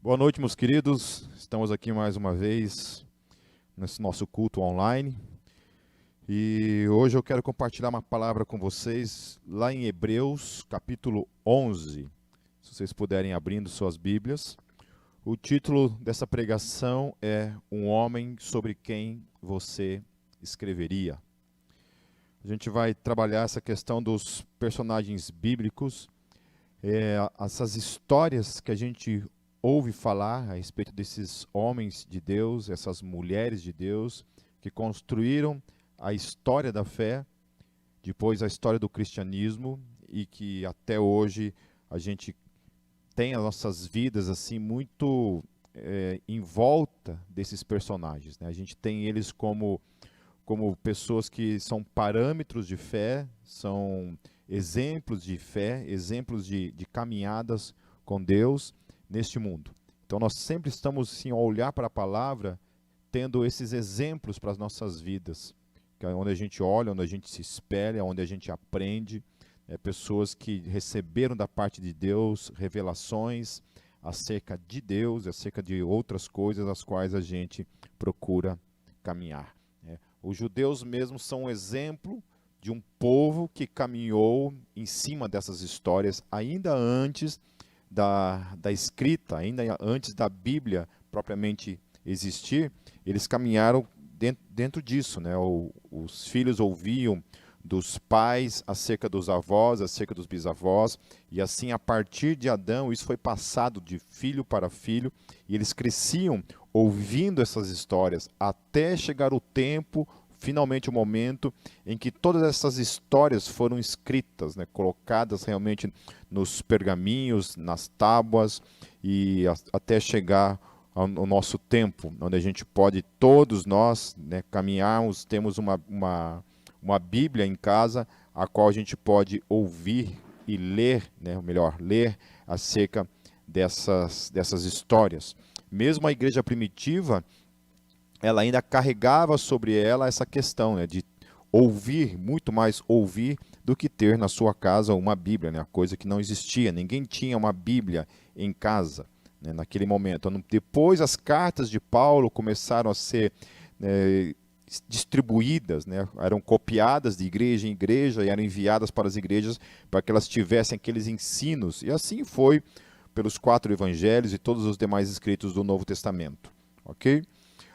Boa noite, meus queridos. Estamos aqui mais uma vez nesse nosso culto online. E hoje eu quero compartilhar uma palavra com vocês lá em Hebreus, capítulo 11. Se vocês puderem abrindo suas Bíblias. O título dessa pregação é Um Homem sobre quem você escreveria. A gente vai trabalhar essa questão dos personagens bíblicos, essas histórias que a gente ouve falar a respeito desses homens de Deus, essas mulheres de Deus, que construíram a história da fé, depois a história do cristianismo, e que até hoje a gente tem as nossas vidas assim muito em volta desses personagens, né? A gente tem eles como pessoas que são parâmetros de fé, são exemplos de fé, exemplos de caminhadas com Deus neste mundo. Então nós sempre estamos assim, a olhar para a palavra, tendo esses exemplos para as nossas vidas, que é onde a gente olha, onde a gente se espelha, onde a gente aprende, pessoas que receberam da parte de Deus revelações acerca de Deus, acerca de outras coisas as quais a gente procura caminhar. Os judeus mesmo são um exemplo de um povo que caminhou em cima dessas histórias ainda antes da escrita, ainda antes da Bíblia propriamente existir. Eles caminharam dentro disso, né? Os filhos ouviam dos pais acerca dos avós, acerca dos bisavós, e assim a partir de Adão isso foi passado de filho para filho, e eles cresciam ouvindo essas histórias até chegar o tempo, finalmente o momento em que todas essas histórias foram escritas, né, colocadas realmente nos pergaminhos, nas tábuas, e até chegar ao nosso tempo, onde a gente pode, todos nós, né, caminharmos, temos uma Bíblia em casa, a qual a gente pode ouvir e ler, né, ou melhor, ler acerca dessas histórias. Mesmo a igreja primitiva, ela ainda carregava sobre ela essa questão, né, de ouvir, muito mais ouvir do que ter na sua casa uma Bíblia, né, coisa que não existia. Ninguém tinha uma Bíblia em casa, né, naquele momento. Depois as cartas de Paulo começaram a ser distribuídas, né, eram copiadas de igreja em igreja e eram enviadas para as igrejas para que elas tivessem aqueles ensinos. E assim foi pelos 4 evangelhos e todos os demais escritos do Novo Testamento. Ok?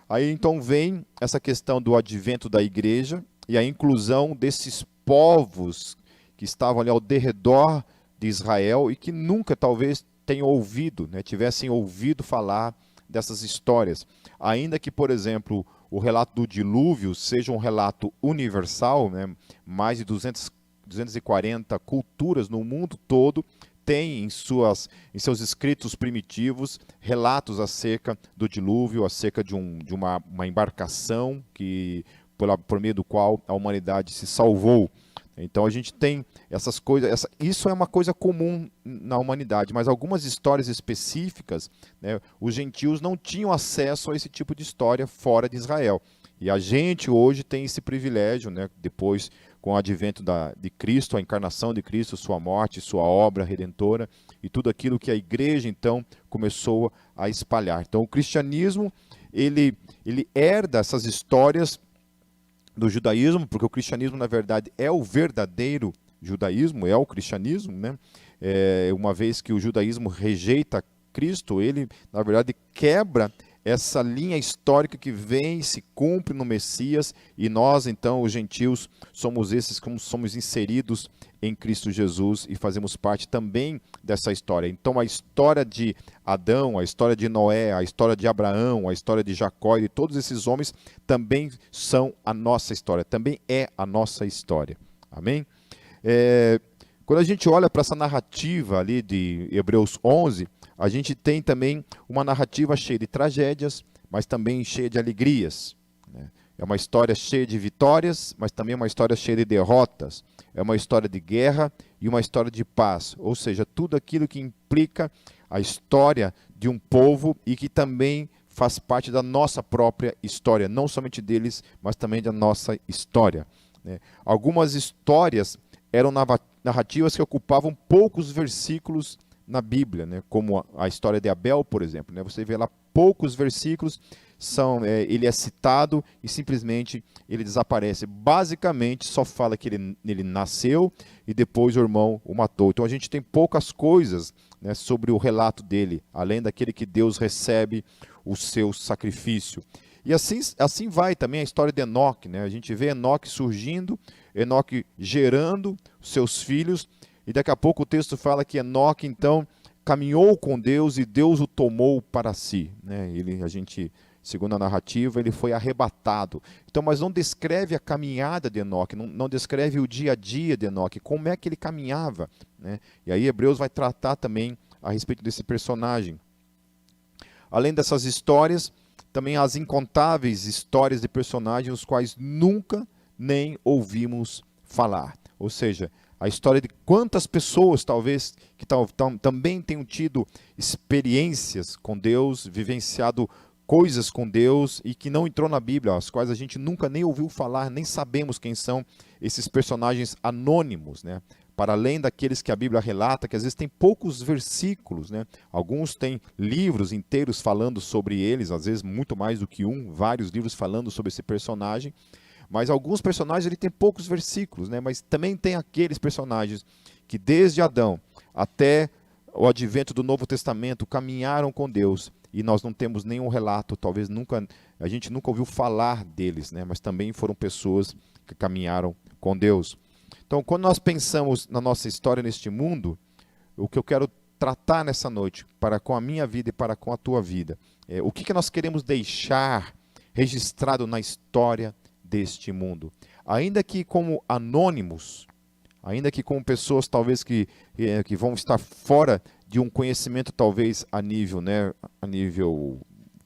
Aí então vem essa questão do advento da igreja e a inclusão desses povos que estavam ali ao derredor de Israel e que nunca talvez tenham ouvido, né, tivessem ouvido falar dessas histórias. Ainda que, por exemplo, o relato do dilúvio seja um relato universal, né, mais de 240 culturas no mundo todo tem em seus escritos primitivos relatos acerca do dilúvio, acerca de uma embarcação por meio do qual a humanidade se salvou. Então a gente tem essas coisas, isso é uma coisa comum na humanidade, mas algumas histórias específicas, né, os gentios não tinham acesso a esse tipo de história fora de Israel. E a gente hoje tem esse privilégio, né, depois com o advento de Cristo, a encarnação de Cristo, sua morte, sua obra redentora e tudo aquilo que a igreja então começou a espalhar. Então o cristianismo, ele herda essas histórias do judaísmo, porque o cristianismo na verdade é o verdadeiro judaísmo, é o cristianismo, né? Uma vez que o judaísmo rejeita Cristo, ele na verdade quebra essa linha histórica que vem e se cumpre no Messias, e nós então, os gentios, somos esses como somos inseridos em Cristo Jesus e fazemos parte também dessa história. Então a história de Adão, a história de Noé, a história de Abraão, a história de Jacó e todos esses homens também são a nossa história, também é a nossa história. Amém? Quando a gente olha para essa narrativa ali de Hebreus 11, a gente tem também uma narrativa cheia de tragédias, mas também cheia de alegrias, né? É uma história cheia de vitórias, mas também uma história cheia de derrotas. É uma história de guerra e uma história de paz. Ou seja, tudo aquilo que implica a história de um povo e que também faz parte da nossa própria história. Não somente deles, mas também da nossa história, né? Algumas histórias eram narrativas que ocupavam poucos versículos na Bíblia, né? Como a história de Abel, por exemplo, né? Você vê lá poucos versículos, ele é citado e simplesmente ele desaparece. Basicamente só fala que ele nasceu e depois o irmão o matou. Então a gente tem poucas coisas, né, sobre o relato dele, além daquele que Deus recebe o seu sacrifício. E assim vai também a história de Enoque, né? A gente vê Enoque surgindo, Enoque gerando seus filhos, e daqui a pouco o texto fala que Enoque, então, caminhou com Deus e Deus o tomou para si, né? Segundo a narrativa, ele foi arrebatado. Então, mas não descreve a caminhada de Enoque, não descreve o dia a dia de Enoque, como é que ele caminhava, né? E aí Hebreus vai tratar também a respeito desse personagem. Além dessas histórias, também as incontáveis histórias de personagens os quais nunca nem ouvimos falar. Ou seja, a história de quantas pessoas talvez que também tenham tido experiências com Deus, vivenciado coisas com Deus e que não entrou na Bíblia, as quais a gente nunca nem ouviu falar, nem sabemos quem são esses personagens anônimos, né? Para além daqueles que a Bíblia relata, que às vezes tem poucos versículos, né? Alguns têm livros inteiros falando sobre eles, às vezes muito mais do que vários livros falando sobre esse personagem, mas alguns personagens ele tem poucos versículos, né? Mas também tem aqueles personagens que desde Adão até o advento do Novo Testamento caminharam com Deus e nós não temos nenhum relato, talvez a gente nunca ouviu falar deles, né? Mas também foram pessoas que caminharam com Deus. Então, quando nós pensamos na nossa história neste mundo, o que eu quero tratar nessa noite, para com a minha vida e para com a tua vida, o que nós queremos deixar registrado na história deste mundo. Ainda que como anônimos, ainda que como pessoas talvez que vão estar fora de um conhecimento talvez a nível, né, a nível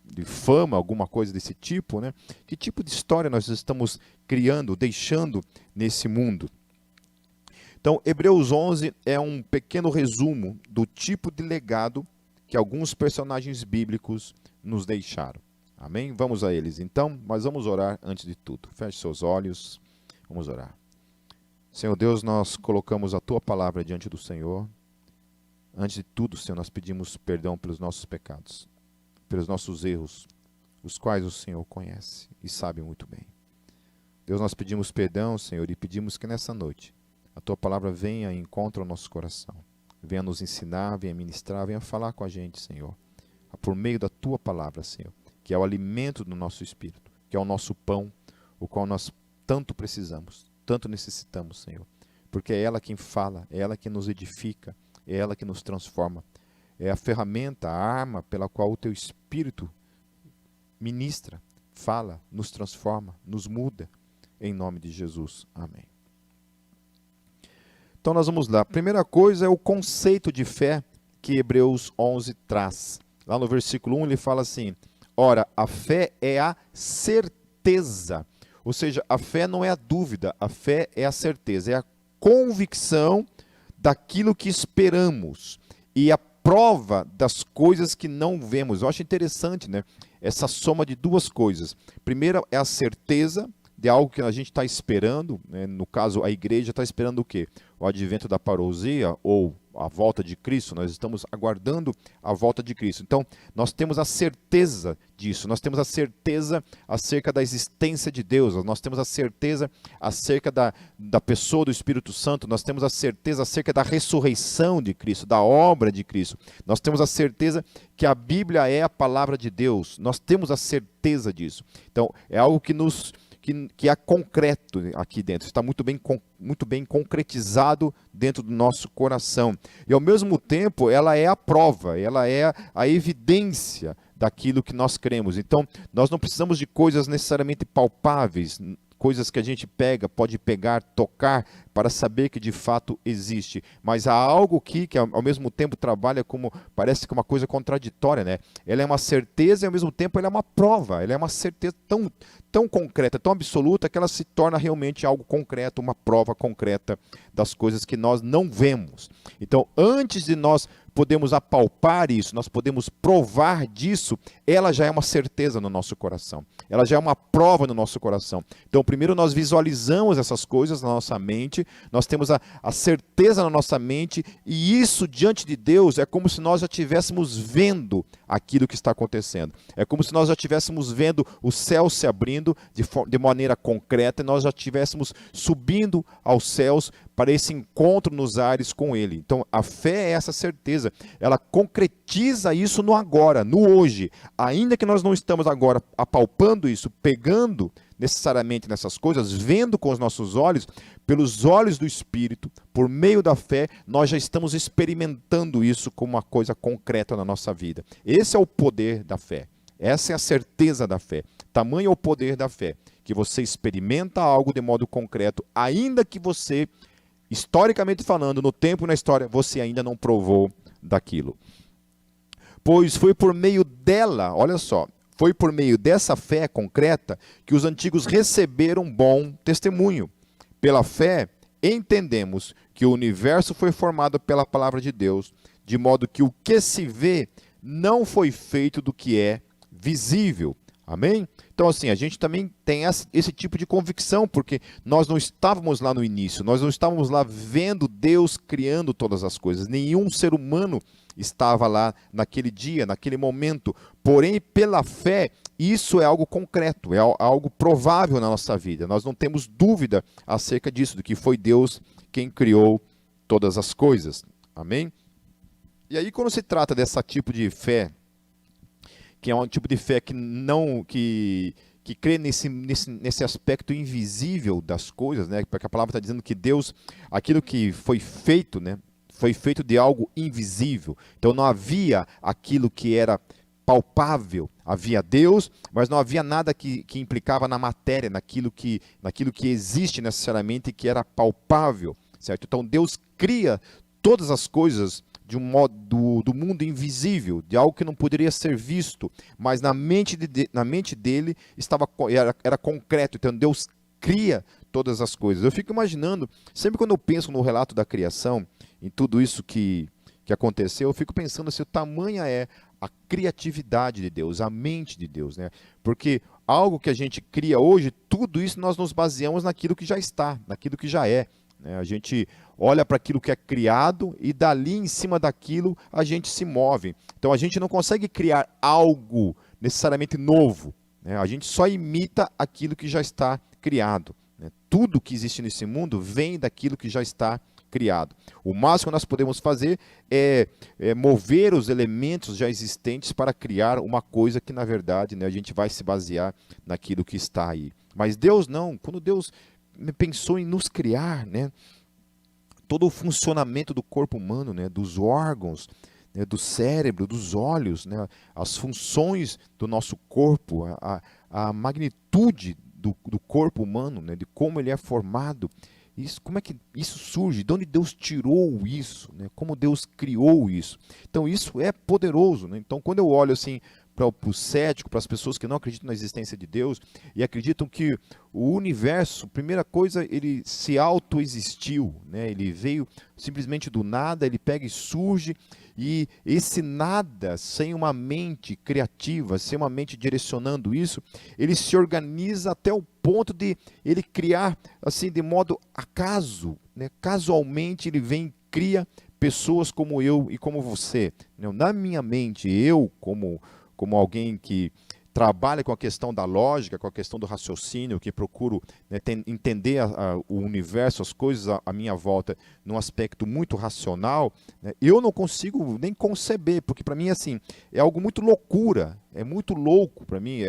de fama, alguma coisa desse tipo, né? Que tipo de história nós estamos criando, deixando nesse mundo? Então, Hebreus 11 é um pequeno resumo do tipo de legado que alguns personagens bíblicos nos deixaram. Amém? Vamos a eles então, mas vamos orar antes de tudo. Feche seus olhos, vamos orar. Senhor Deus, nós colocamos a Tua palavra diante do Senhor. Antes de tudo, Senhor, nós pedimos perdão pelos nossos pecados, pelos nossos erros, os quais o Senhor conhece e sabe muito bem. Deus, nós pedimos perdão, Senhor, e pedimos que nessa noite a Tua palavra venha e encontre o nosso coração. Venha nos ensinar, venha ministrar, venha falar com a gente, Senhor. Por meio da Tua palavra, Senhor, que é o alimento do nosso espírito, que é o nosso pão, o qual nós tanto precisamos, tanto necessitamos, Senhor. Porque é ela quem fala, é ela quem nos edifica, é ela que nos transforma. É a ferramenta, a arma pela qual o Teu Espírito ministra, fala, nos transforma, nos muda. Em nome de Jesus. Amém. Então nós vamos lá. A primeira coisa é o conceito de fé que Hebreus 11 traz. Lá no versículo 1 ele fala assim: ora, a fé é a certeza. Ou seja, a fé não é a dúvida, a fé é a certeza, é a convicção daquilo que esperamos e a prova das coisas que não vemos. Eu acho interessante, né? Essa soma de duas coisas. Primeiro é a certeza de algo que a gente está esperando, né? No caso a igreja está esperando o quê? O advento da parousia ou a volta de Cristo. Nós estamos aguardando a volta de Cristo. Então nós temos a certeza disso, nós temos a certeza acerca da existência de Deus, nós temos a certeza acerca da pessoa do Espírito Santo, nós temos a certeza acerca da ressurreição de Cristo, da obra de Cristo, nós temos a certeza que a Bíblia é a palavra de Deus, nós temos a certeza disso. Então é algo que é concreto aqui dentro, está muito bem concretizado dentro do nosso coração. E ao mesmo tempo, ela é a prova, ela é a evidência daquilo que nós cremos. Então, nós não precisamos de coisas necessariamente palpáveis, coisas que a gente pode pegar, tocar, para saber que de fato existe. Mas há algo aqui que ao mesmo tempo trabalha como, parece que uma coisa contraditória, né? Ela é uma certeza e ao mesmo tempo ela é uma prova, ela é uma certeza tão concreta, tão absoluta, que ela se torna realmente algo concreto, uma prova concreta das coisas que nós não vemos. Então, antes de nós podemos apalpar isso, nós podemos provar disso, ela já é uma certeza no nosso coração. Ela já é uma prova no nosso coração. Então, primeiro nós visualizamos essas coisas na nossa mente, nós temos a certeza na nossa mente, e isso diante de Deus é como se nós já estivéssemos vendo aquilo que está acontecendo. É como se nós já estivéssemos vendo o céu se abrindo de maneira concreta, e nós já estivéssemos subindo aos céus para esse encontro nos ares com Ele. Então, a fé é essa certeza, ela concretiza isso no agora, no hoje. Ainda que nós não estamos agora apalpando isso, pegando necessariamente nessas coisas, vendo com os nossos olhos, pelos olhos do Espírito, por meio da fé, nós já estamos experimentando isso como uma coisa concreta na nossa vida. Esse é o poder da fé. Essa é a certeza da fé. Tamanho é o poder da fé, que você experimenta algo de modo concreto, ainda que você, historicamente falando, no tempo e na história, você ainda não provou daquilo. Pois foi por meio dela, olha só, foi por meio dessa fé concreta que os antigos receberam bom testemunho. Pela fé, entendemos que o universo foi formado pela palavra de Deus, de modo que o que se vê não foi feito do que é visível. Amém? Então, assim, a gente também tem esse tipo de convicção, porque nós não estávamos lá no início, nós não estávamos lá vendo Deus criando todas as coisas. Nenhum ser humano estava lá naquele dia, naquele momento. Porém, pela fé, isso é algo concreto, é algo provável na nossa vida. Nós não temos dúvida acerca disso, de que foi Deus quem criou todas as coisas. Amém? E aí, quando se trata desse tipo de fé, que é um tipo de fé que crê nesse aspecto invisível das coisas, né? Porque a palavra está dizendo que Deus, aquilo que foi feito, né? Foi feito de algo invisível. Então não havia aquilo que era palpável. Havia Deus, mas não havia nada que implicava na matéria, naquilo que existe necessariamente, que era palpável, certo? Então Deus cria todas as coisas de um modo do mundo invisível, de algo que não poderia ser visto, mas na mente dele era concreto. Então Deus cria todas as coisas. Eu fico imaginando, sempre quando eu penso no relato da criação, em tudo isso que aconteceu, eu fico pensando assim, o tamanho é a criatividade de Deus, a mente de Deus, né? Porque algo que a gente cria hoje, tudo isso nós nos baseamos naquilo que já está, naquilo que já é. A gente olha para aquilo que é criado e dali, em cima daquilo, a gente se move. Então a gente não consegue criar algo necessariamente novo, né? A gente só imita aquilo que já está criado, né? Tudo que existe nesse mundo vem daquilo que já está criado. O máximo que nós podemos fazer é mover os elementos já existentes para criar uma coisa que, na verdade, né, a gente vai se basear naquilo que está aí. Mas Deus não. Quando Deus pensou em nos criar, né, todo o funcionamento do corpo humano, né, dos órgãos, né, do cérebro, dos olhos, né, as funções do nosso corpo, a magnitude do corpo humano, né, de como ele é formado, isso, como é que isso surge? De onde Deus tirou isso? Né? Como Deus criou isso? Então isso é poderoso. Né? Então quando eu olho assim para o cético, para as pessoas que não acreditam na existência de Deus e acreditam que o universo, primeira coisa, ele se autoexistiu, né? Ele veio simplesmente do nada, ele pega e surge, e esse nada, sem uma mente criativa, sem uma mente direcionando isso, ele se organiza até o ponto de ele criar assim de modo acaso, né? Casualmente ele vem e cria pessoas como eu e como você. Na minha mente, eu como alguém que trabalha com a questão da lógica, com a questão do raciocínio, que procuro, né, entender o universo, as coisas à minha volta, num aspecto muito racional, né, eu não consigo nem conceber, porque para mim assim, é algo muito loucura, é muito louco para mim,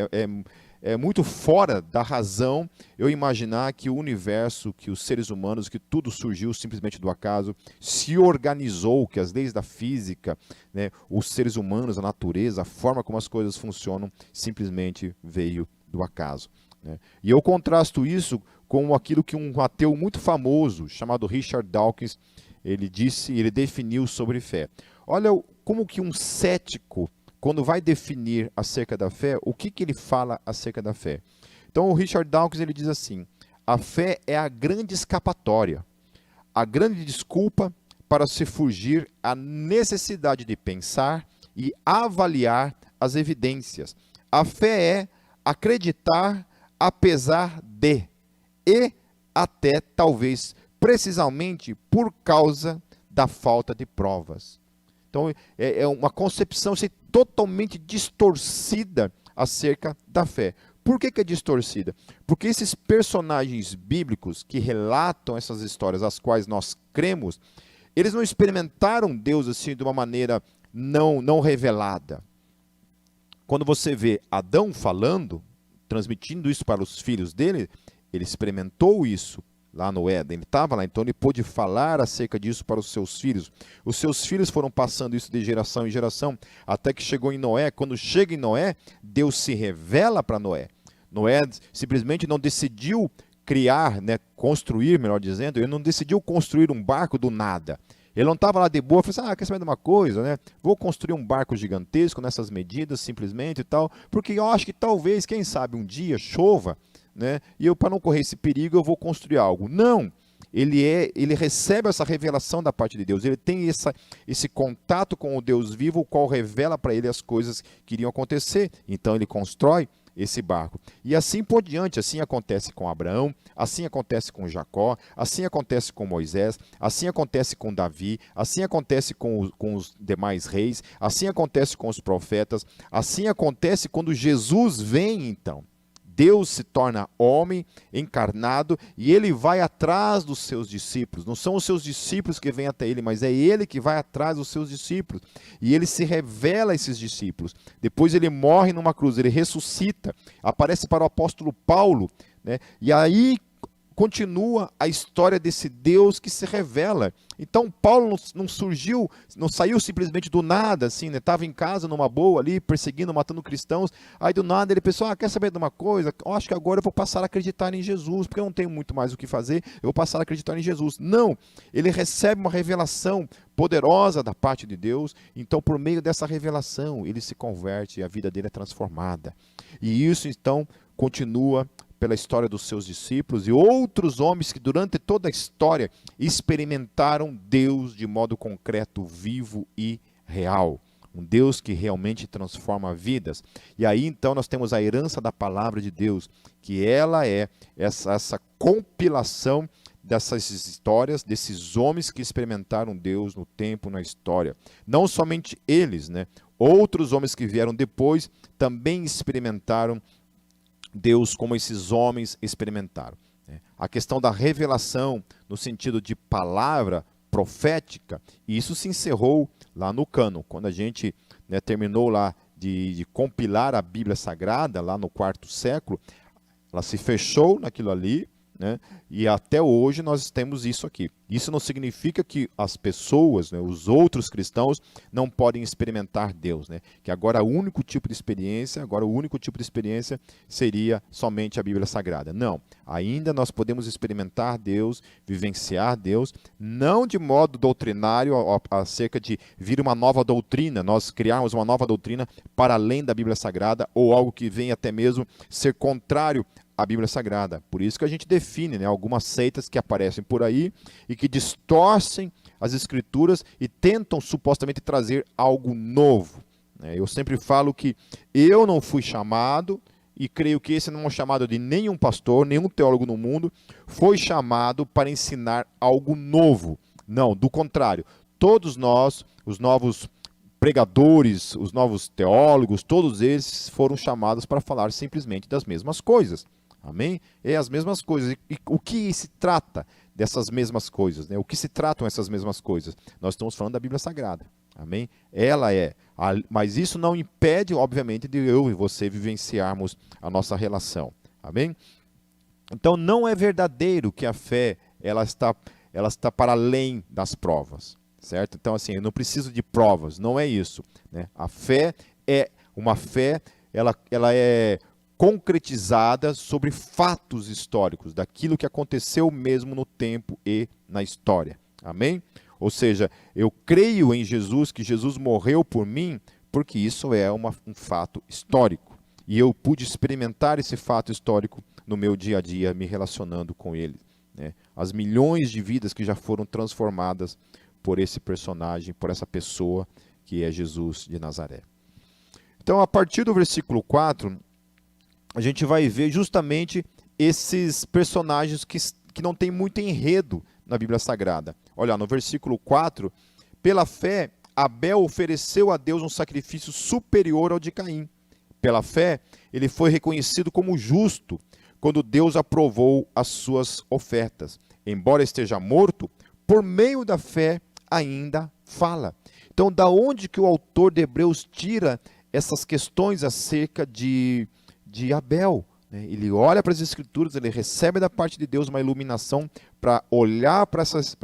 é muito fora da razão eu imaginar que o universo, que os seres humanos, que tudo surgiu simplesmente do acaso, se organizou, que as leis da física, né, os seres humanos, a natureza, a forma como as coisas funcionam, simplesmente veio do acaso. Né? E eu contrasto isso com aquilo que um ateu muito famoso, chamado Richard Dawkins, ele definiu sobre fé. Olha como que um cético, quando vai definir acerca da fé, o que ele fala acerca da fé? Então, o Richard Dawkins ele diz assim: a fé é a grande escapatória, a grande desculpa para se fugir à necessidade de pensar e avaliar as evidências. A fé é acreditar apesar de, e até talvez precisamente por causa da falta de provas. Então é uma concepção assim, totalmente distorcida acerca da fé. Por que é distorcida? Porque esses personagens bíblicos que relatam essas histórias, as quais nós cremos, eles não experimentaram Deus assim de uma maneira não revelada. Quando você vê Adão falando, transmitindo isso para os filhos dele, ele experimentou isso lá no Éden, ele estava lá, então ele pôde falar acerca disso para os seus filhos. Os seus filhos foram passando isso de geração em geração, até que chegou em Noé. Quando chega em Noé, Deus se revela para Noé. Noé simplesmente não decidiu criar, construir, melhor dizendo, ele não decidiu construir um barco do nada. Ele não estava lá de boa, falou assim, quer saber de uma coisa, vou construir um barco gigantesco nessas medidas, simplesmente e tal, porque eu acho que talvez, quem sabe, um dia chova, e eu, para não correr esse perigo, eu vou construir algo. Não, ele recebe essa revelação da parte de Deus, ele tem esse contato com o Deus vivo, o qual revela para ele as coisas que iriam acontecer. Então ele constrói esse barco. E assim por diante, assim acontece com Abraão, assim acontece com Jacó, assim acontece com Moisés, assim acontece com Davi, assim acontece com os demais reis, assim acontece com os profetas, assim acontece quando Jesus vem então. Deus se torna homem, encarnado, e ele vai atrás dos seus discípulos. Não são os seus discípulos que vêm até ele, mas é ele que vai atrás dos seus discípulos. E ele se revela a esses discípulos. Depois ele morre numa cruz, ele ressuscita, aparece para o apóstolo Paulo, e aí continua a história desse Deus que se revela. Então Paulo não surgiu, não saiu simplesmente do nada, assim, estava em casa numa boa ali, perseguindo, matando cristãos, aí do nada ele pensou, quer saber de uma coisa? Eu acho que agora eu vou passar a acreditar em Jesus, porque eu não tenho muito mais o que fazer, eu vou passar a acreditar em Jesus. Não, ele recebe uma revelação poderosa da parte de Deus, então por meio dessa revelação ele se converte e a vida dele é transformada. E isso então continua pela história dos seus discípulos e outros homens que durante toda a história experimentaram Deus de modo concreto, vivo e real. Um Deus que realmente transforma vidas. E aí então nós temos a herança da palavra de Deus, que ela é essa compilação dessas histórias, desses homens que experimentaram Deus no tempo, na história. Não somente eles, outros homens que vieram depois também experimentaram Deus como esses homens experimentaram. A questão da revelação no sentido de palavra profética, isso se encerrou lá no cânon, quando a gente terminou lá de compilar a Bíblia Sagrada, lá no quarto século, ela se fechou naquilo ali, e até hoje nós temos isso aqui. Isso não significa que as pessoas, os outros cristãos, não podem experimentar Deus, que agora o único tipo de experiência, seria somente a Bíblia Sagrada. Não, ainda nós podemos experimentar Deus, vivenciar Deus, não de modo doutrinário, acerca de vir uma nova doutrina, nós criarmos uma nova doutrina para além da Bíblia Sagrada, ou algo que venha até mesmo ser contrário a Bíblia Sagrada. Por isso que a gente define algumas seitas que aparecem por aí e que distorcem as Escrituras e tentam supostamente trazer algo novo. Eu sempre falo que eu não fui chamado, e creio que esse não é um chamado de nenhum pastor, nenhum teólogo no mundo, foi chamado para ensinar algo novo. Não, do contrário. Todos nós, os novos pregadores, os novos teólogos, todos eles foram chamados para falar simplesmente das mesmas coisas. Amém? É as mesmas coisas. E o que se trata dessas mesmas coisas? O que se tratam essas mesmas coisas? Nós estamos falando da Bíblia Sagrada. Amém? Ela é. Mas isso não impede, obviamente, de eu e você vivenciarmos a nossa relação. Amém? Então não é verdadeiro que a fé ela está para além das provas. Certo? Então assim, eu não preciso de provas. Não é isso. A fé é uma fé, ela é concretizada sobre fatos históricos, daquilo que aconteceu mesmo no tempo e na história. Amém? Ou seja, eu creio em Jesus, que Jesus morreu por mim, porque isso é um fato histórico. E eu pude experimentar esse fato histórico no meu dia a dia, me relacionando com ele. As milhões de vidas que já foram transformadas por esse personagem, por essa pessoa que é Jesus de Nazaré. Então, a partir do versículo 4, a gente vai ver justamente esses personagens que não tem muito enredo na Bíblia Sagrada. Olha, no versículo 4, pela fé, Abel ofereceu a Deus um sacrifício superior ao de Caim. Pela fé, ele foi reconhecido como justo quando Deus aprovou as suas ofertas. Embora esteja morto, por meio da fé ainda fala. Então, da onde que o autor de Hebreus tira essas questões acerca de Abel? Ele olha para as Escrituras, ele recebe da parte de Deus uma iluminação para olhar para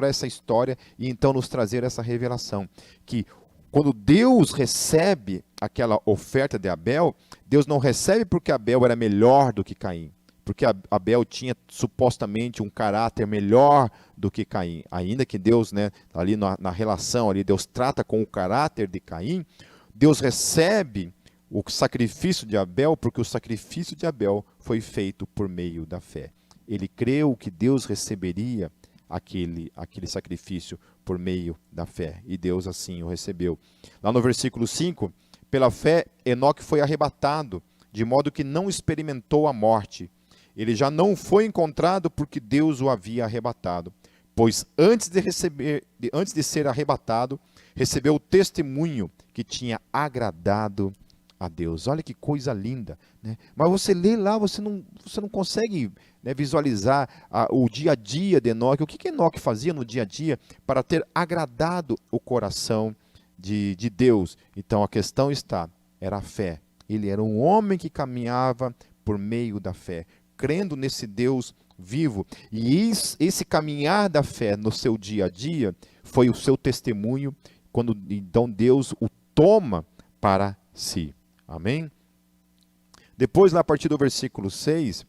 essa história e então nos trazer essa revelação. Que quando Deus recebe aquela oferta de Abel, Deus não recebe porque Abel era melhor do que Caim. Porque Abel tinha supostamente um caráter melhor do que Caim. Ainda que Deus, ali na relação, ali, Deus trata com o caráter de Caim, Deus recebe o sacrifício de Abel, porque o sacrifício de Abel foi feito por meio da fé. Ele creu que Deus receberia aquele sacrifício por meio da fé, e Deus assim o recebeu. Lá no versículo 5, pela fé, Enoque foi arrebatado, de modo que não experimentou a morte. Ele já não foi encontrado porque Deus o havia arrebatado, pois antes de ser arrebatado, recebeu o testemunho que tinha agradado a Deus. Olha que coisa linda, né? Mas você lê lá, você não consegue, visualizar o dia a dia de Enoque. O que Enoque fazia no dia a dia para ter agradado o coração de Deus? Então a questão era a fé. Ele era um homem que caminhava por meio da fé, crendo nesse Deus vivo. E esse caminhar da fé no seu dia a dia foi o seu testemunho, quando então Deus o toma para si. Amém? Depois, lá a partir do versículo 6,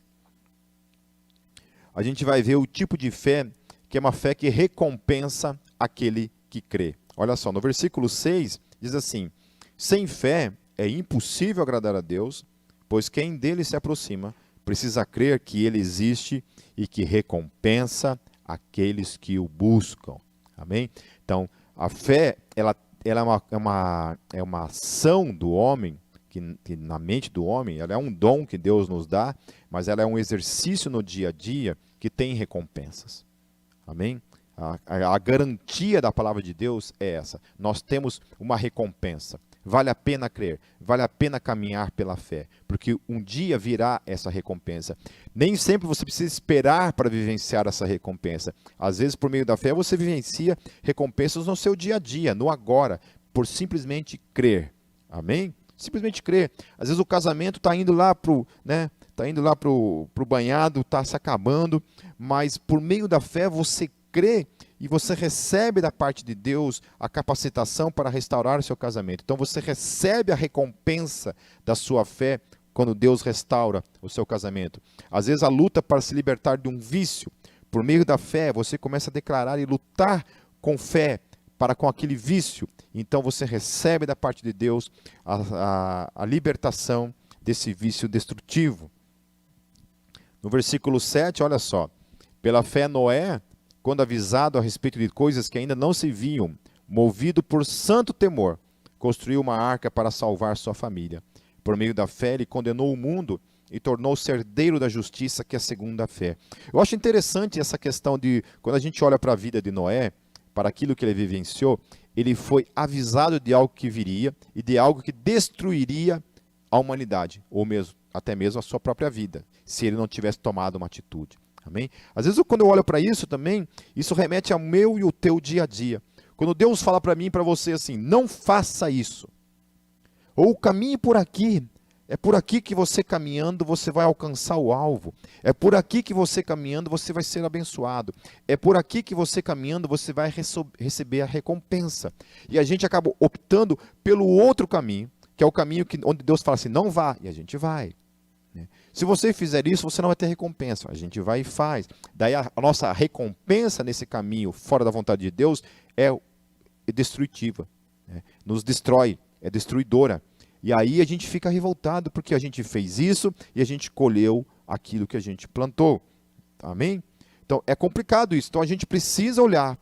a gente vai ver o tipo de fé, que é uma fé que recompensa aquele que crê. Olha só, no versículo 6, diz assim: sem fé é impossível agradar a Deus, pois quem dele se aproxima precisa crer que ele existe e que recompensa aqueles que o buscam. Amém? Então, a fé, ela é uma ação do homem, que na mente do homem, ela é um dom que Deus nos dá, mas ela é um exercício no dia a dia que tem recompensas. Amém? A garantia da palavra de Deus é essa. Nós temos uma recompensa. Vale a pena crer, vale a pena caminhar pela fé, porque um dia virá essa recompensa. Nem sempre você precisa esperar para vivenciar essa recompensa. Às vezes, por meio da fé, você vivencia recompensas no seu dia a dia, no agora, por simplesmente crer. Amém? Simplesmente crer. Às vezes o casamento está indo lá pro banhado, está se acabando, mas por meio da fé você crê e você recebe da parte de Deus a capacitação para restaurar o seu casamento. Então você recebe a recompensa da sua fé quando Deus restaura o seu casamento. Às vezes a luta para se libertar de um vício, por meio da fé, você começa a declarar e lutar com fé para com aquele vício. Então você recebe da parte de Deus a libertação desse vício destrutivo. No versículo 7, olha só: pela fé Noé, quando avisado a respeito de coisas que ainda não se viam, movido por santo temor, construiu uma arca para salvar sua família. Por meio da fé, ele condenou o mundo e tornou-se herdeiro da justiça, que é segundo a fé. Eu acho interessante essa questão de, quando a gente olha para a vida de Noé, para aquilo que ele vivenciou, ele foi avisado de algo que viria e de algo que destruiria a humanidade, ou mesmo, até mesmo a sua própria vida, se ele não tivesse tomado uma atitude. Amém? Às vezes, quando eu olho para isso também, isso remete ao meu e o teu dia a dia. Quando Deus fala para mim e para você assim: não faça isso, ou caminhe por aqui, é por aqui que você caminhando você vai alcançar o alvo, é por aqui que você caminhando você vai ser abençoado, é por aqui que você caminhando você vai receber a recompensa. E a gente acaba optando pelo outro caminho, que é o caminho onde Deus fala assim: não vá, e a gente vai. Se você fizer isso, você não vai ter recompensa. A gente vai e faz. Daí a nossa recompensa nesse caminho fora da vontade de Deus é destrutiva, nos destrói, é destruidora. E aí a gente fica revoltado porque a gente fez isso e a gente colheu aquilo que a gente plantou. Amém? Então é complicado isso. Então a gente precisa olhar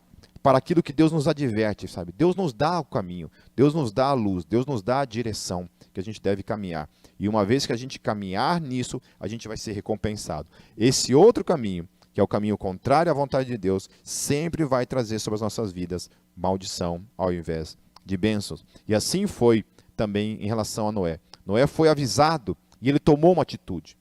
para aquilo que Deus nos adverte, sabe? Deus nos dá o caminho, Deus nos dá a luz, Deus nos dá a direção que a gente deve caminhar. E uma vez que a gente caminhar nisso, a gente vai ser recompensado. Esse outro caminho, que é o caminho contrário à vontade de Deus, sempre vai trazer sobre as nossas vidas maldição ao invés de bênçãos. E assim foi também em relação a Noé. Noé foi avisado e ele tomou uma atitude.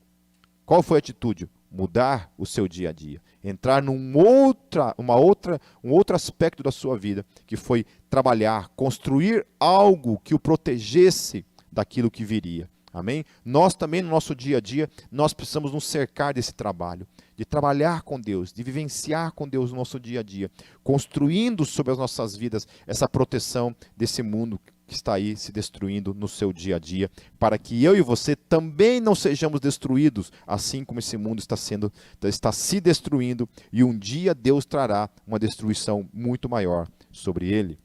Qual foi a atitude? Mudar o seu dia a dia. Entrar um outro aspecto da sua vida, que foi trabalhar, construir algo que o protegesse daquilo que viria. Amém? Nós também, no nosso dia a dia, nós precisamos nos cercar desse trabalho, de trabalhar com Deus, de vivenciar com Deus no nosso dia a dia, construindo sobre as nossas vidas essa proteção desse mundo que está aí se destruindo no seu dia a dia, para que eu e você também não sejamos destruídos, assim como esse mundo está se destruindo, e um dia Deus trará uma destruição muito maior sobre ele.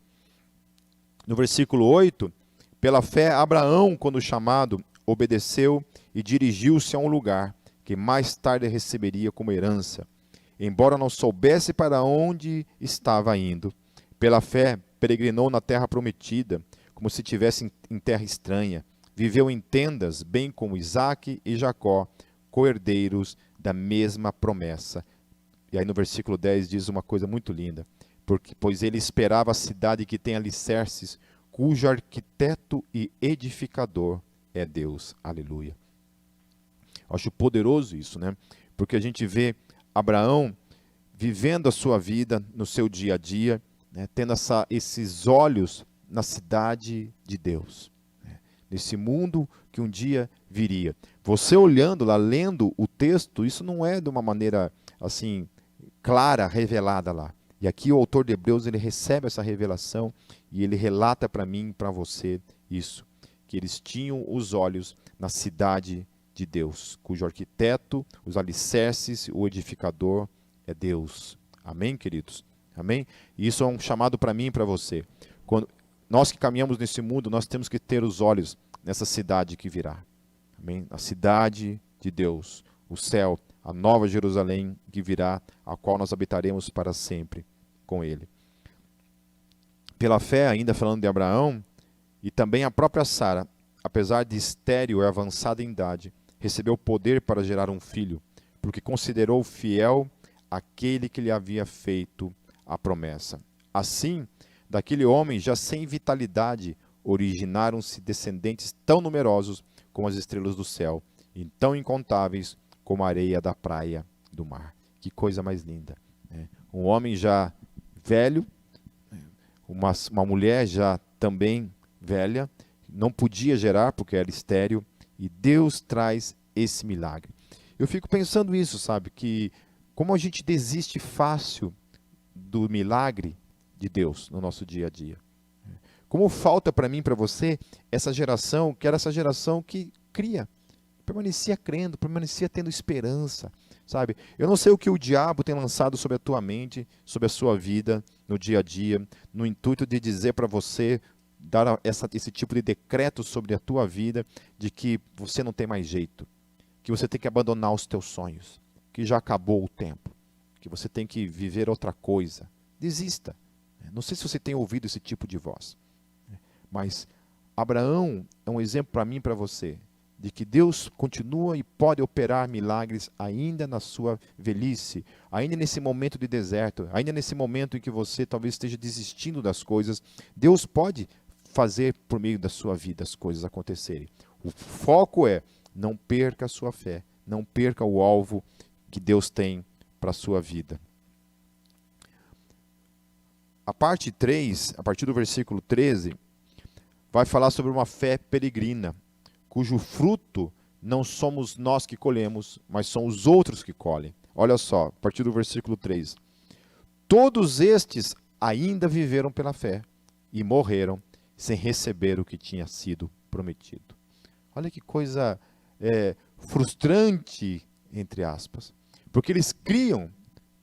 No versículo 8, pela fé, Abraão, quando chamado, obedeceu e dirigiu-se a um lugar que mais tarde receberia como herança, embora não soubesse para onde estava indo. Pela fé, peregrinou na terra prometida, como se estivesse em terra estranha. Viveu em tendas, bem como Isaque e Jacó, co-herdeiros da mesma promessa. E aí no versículo 10 diz uma coisa muito linda. Pois ele esperava a cidade que tem alicerces, cujo arquiteto e edificador é Deus. Aleluia. Acho poderoso isso, né? Porque a gente vê Abraão vivendo a sua vida no seu dia a dia, né? Tendo esses olhos na cidade de Deus, né? Nesse mundo que um dia viria. Você olhando lá, lendo o texto, isso não é de uma maneira assim clara, revelada lá. E aqui o autor de Hebreus, ele recebe essa revelação e ele relata para mim e para você isso, que eles tinham os olhos na cidade de Deus, cujo arquiteto, os alicerces, o edificador é Deus. Amém, queridos? Amém? E isso é um chamado para mim e para você. Quando nós que caminhamos nesse mundo, nós temos que ter os olhos nessa cidade que virá. Amém? A cidade de Deus, o céu, a nova Jerusalém que virá, a qual nós habitaremos para sempre com ele. Pela fé, ainda falando de Abraão, e também a própria Sara, apesar de estéril e avançada em idade, recebeu poder para gerar um filho, porque considerou fiel aquele que lhe havia feito a promessa. Assim, daquele homem já sem vitalidade, originaram-se descendentes tão numerosos como as estrelas do céu, e tão incontáveis como a areia da praia do mar. Que coisa mais linda, né? Um homem já velho, uma mulher já também velha, não podia gerar porque era estéril, e Deus traz esse milagre. Eu fico pensando isso, sabe, que como a gente desiste fácil do milagre de Deus no nosso dia a dia. Como falta para mim e para você essa geração, que era essa geração que cria, permanecia crendo, permanecia tendo esperança, sabe? Eu não sei o que o diabo tem lançado sobre a tua mente, sobre a sua vida, no dia a dia, no intuito de dizer para você, dar esse tipo de decreto sobre a tua vida, de que você não tem mais jeito, que você tem que abandonar os teus sonhos, que já acabou o tempo, que você tem que viver outra coisa. Desista. Não sei se você tem ouvido esse tipo de voz, mas Abraão é um exemplo para mim e para você, de que Deus continua e pode operar milagres ainda na sua velhice, ainda nesse momento de deserto, ainda nesse momento em que você talvez esteja desistindo das coisas. Deus pode fazer por meio da sua vida as coisas acontecerem. O foco é, não perca a sua fé, não perca o alvo que Deus tem para a sua vida. A parte 3, a partir do versículo 13, vai falar sobre uma fé peregrina, cujo fruto não somos nós que colhemos, mas são os outros que colhem. Olha só, a partir do versículo 3. Todos estes ainda viveram pela fé e morreram sem receber o que tinha sido prometido. Olha que coisa frustrante, entre aspas, porque eles criam,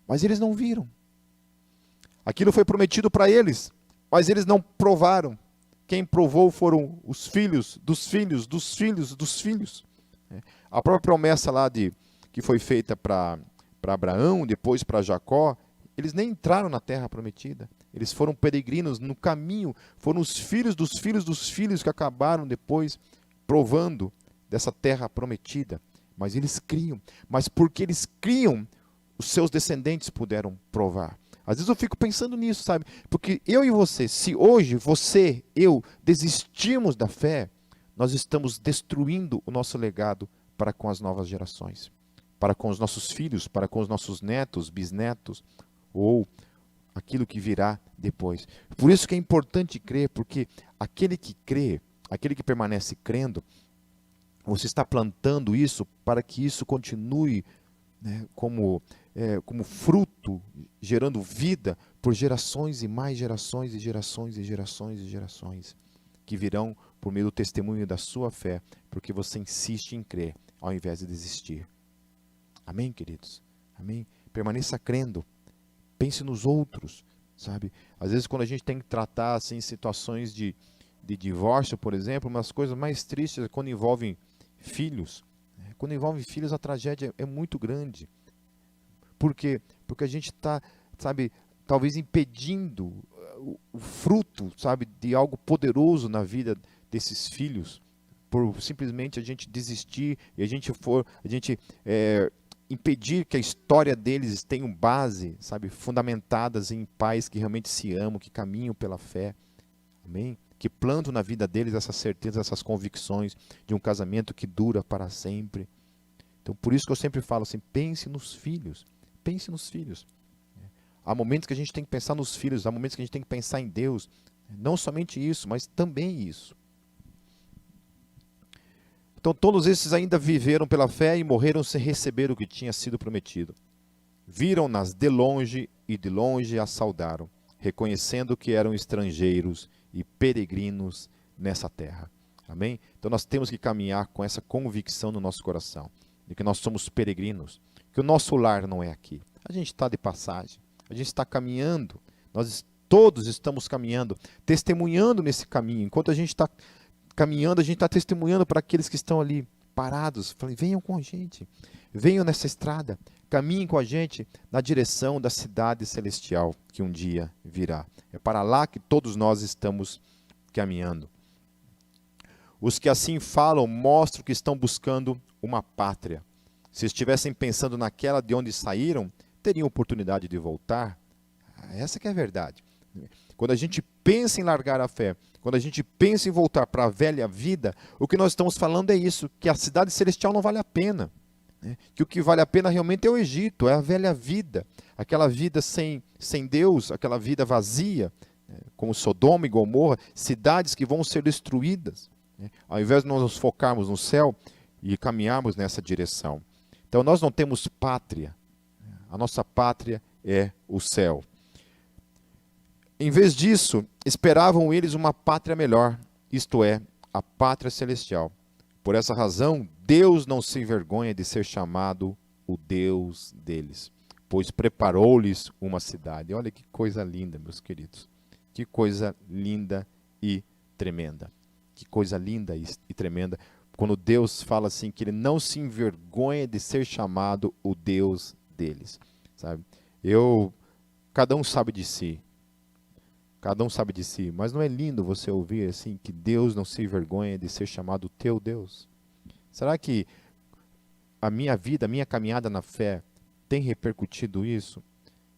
mas eles não viram. Aquilo foi prometido para eles, mas eles não provaram. Quem provou foram os filhos dos filhos dos filhos dos filhos. A própria promessa lá que foi feita para Abraão, depois para Jacó, eles nem entraram na terra prometida. Eles foram peregrinos no caminho, foram os filhos dos filhos dos filhos que acabaram depois provando dessa terra prometida. Mas eles criam. Mas porque eles criam, os seus descendentes puderam provar. Às vezes eu fico pensando nisso, sabe? Porque eu e você, se hoje você, eu, desistirmos da fé, nós estamos destruindo o nosso legado para com as novas gerações. Para com os nossos filhos, para com os nossos netos, bisnetos, ou aquilo que virá depois. Por isso que é importante crer, porque aquele que crê, aquele que permanece crendo, você está plantando isso para que isso continue, né, como fruto, gerando vida por gerações e mais gerações e gerações e gerações e gerações, que virão por meio do testemunho da sua fé, porque você insiste em crer, ao invés de desistir. Amém, queridos? Amém? Permaneça crendo. Pense nos outros, sabe? Às vezes quando a gente tem que tratar assim, situações de divórcio, por exemplo, uma das coisas mais tristes é quando envolvem filhos. Quando envolve filhos, a tragédia é muito grande. Por quê? Porque a gente está, sabe, talvez impedindo o fruto, sabe, de algo poderoso na vida desses filhos, por simplesmente a gente desistir e a gente impedir que a história deles tenha base, sabe, fundamentadas em pais que realmente se amam, que caminham pela fé. Amém? Que plantam na vida deles essas certezas, essas convicções de um casamento que dura para sempre. Então, por isso que eu sempre falo assim, pense nos filhos. Pense nos filhos. Há momentos que a gente tem que pensar nos filhos, há momentos que a gente tem que pensar em Deus. Não somente isso, mas também isso. Então todos esses ainda viveram pela fé e morreram sem receber o que tinha sido prometido. Viram-nas de longe e de longe as saudaram, reconhecendo que eram estrangeiros e peregrinos nessa terra. Amém? Então nós temos que caminhar com essa convicção no nosso coração, de que nós somos peregrinos, que o nosso lar não é aqui. A gente está de passagem, a gente está caminhando, nós todos estamos caminhando, testemunhando nesse caminho. Enquanto a gente está caminhando, a gente está testemunhando para aqueles que estão ali parados. Falei, venham com a gente, venham nessa estrada, caminhem com a gente na direção da cidade celestial que um dia virá. É para lá que todos nós estamos caminhando. Os que assim falam mostram que estão buscando uma pátria. Se estivessem pensando naquela de onde saíram, teriam oportunidade de voltar. Essa que é a verdade. Quando a gente pensa em largar a fé, quando a gente pensa em voltar para a velha vida, o que nós estamos falando é isso, que a cidade celestial não vale a pena. Né? Que o que vale a pena realmente é o Egito, é a velha vida. Aquela vida sem Deus, aquela vida vazia, né? Como Sodoma e Gomorra, cidades que vão ser destruídas. Né? Ao invés de nós nos focarmos no céu e caminharmos nessa direção. Então nós não temos pátria. A nossa pátria é o céu. Em vez disso, esperavam eles uma pátria melhor, isto é, a pátria celestial. Por essa razão, Deus não se envergonha de ser chamado o Deus deles, pois preparou-lhes uma cidade. Olha que coisa linda, meus queridos. Que coisa linda e tremenda. Que coisa linda e tremenda. Quando Deus fala assim, que Ele não se envergonha de ser chamado o Deus deles. Sabe? Cada um sabe de si. Cada um sabe de si, mas não é lindo você ouvir assim que Deus não se envergonha de ser chamado teu Deus? Será que a minha vida, a minha caminhada na fé tem repercutido isso?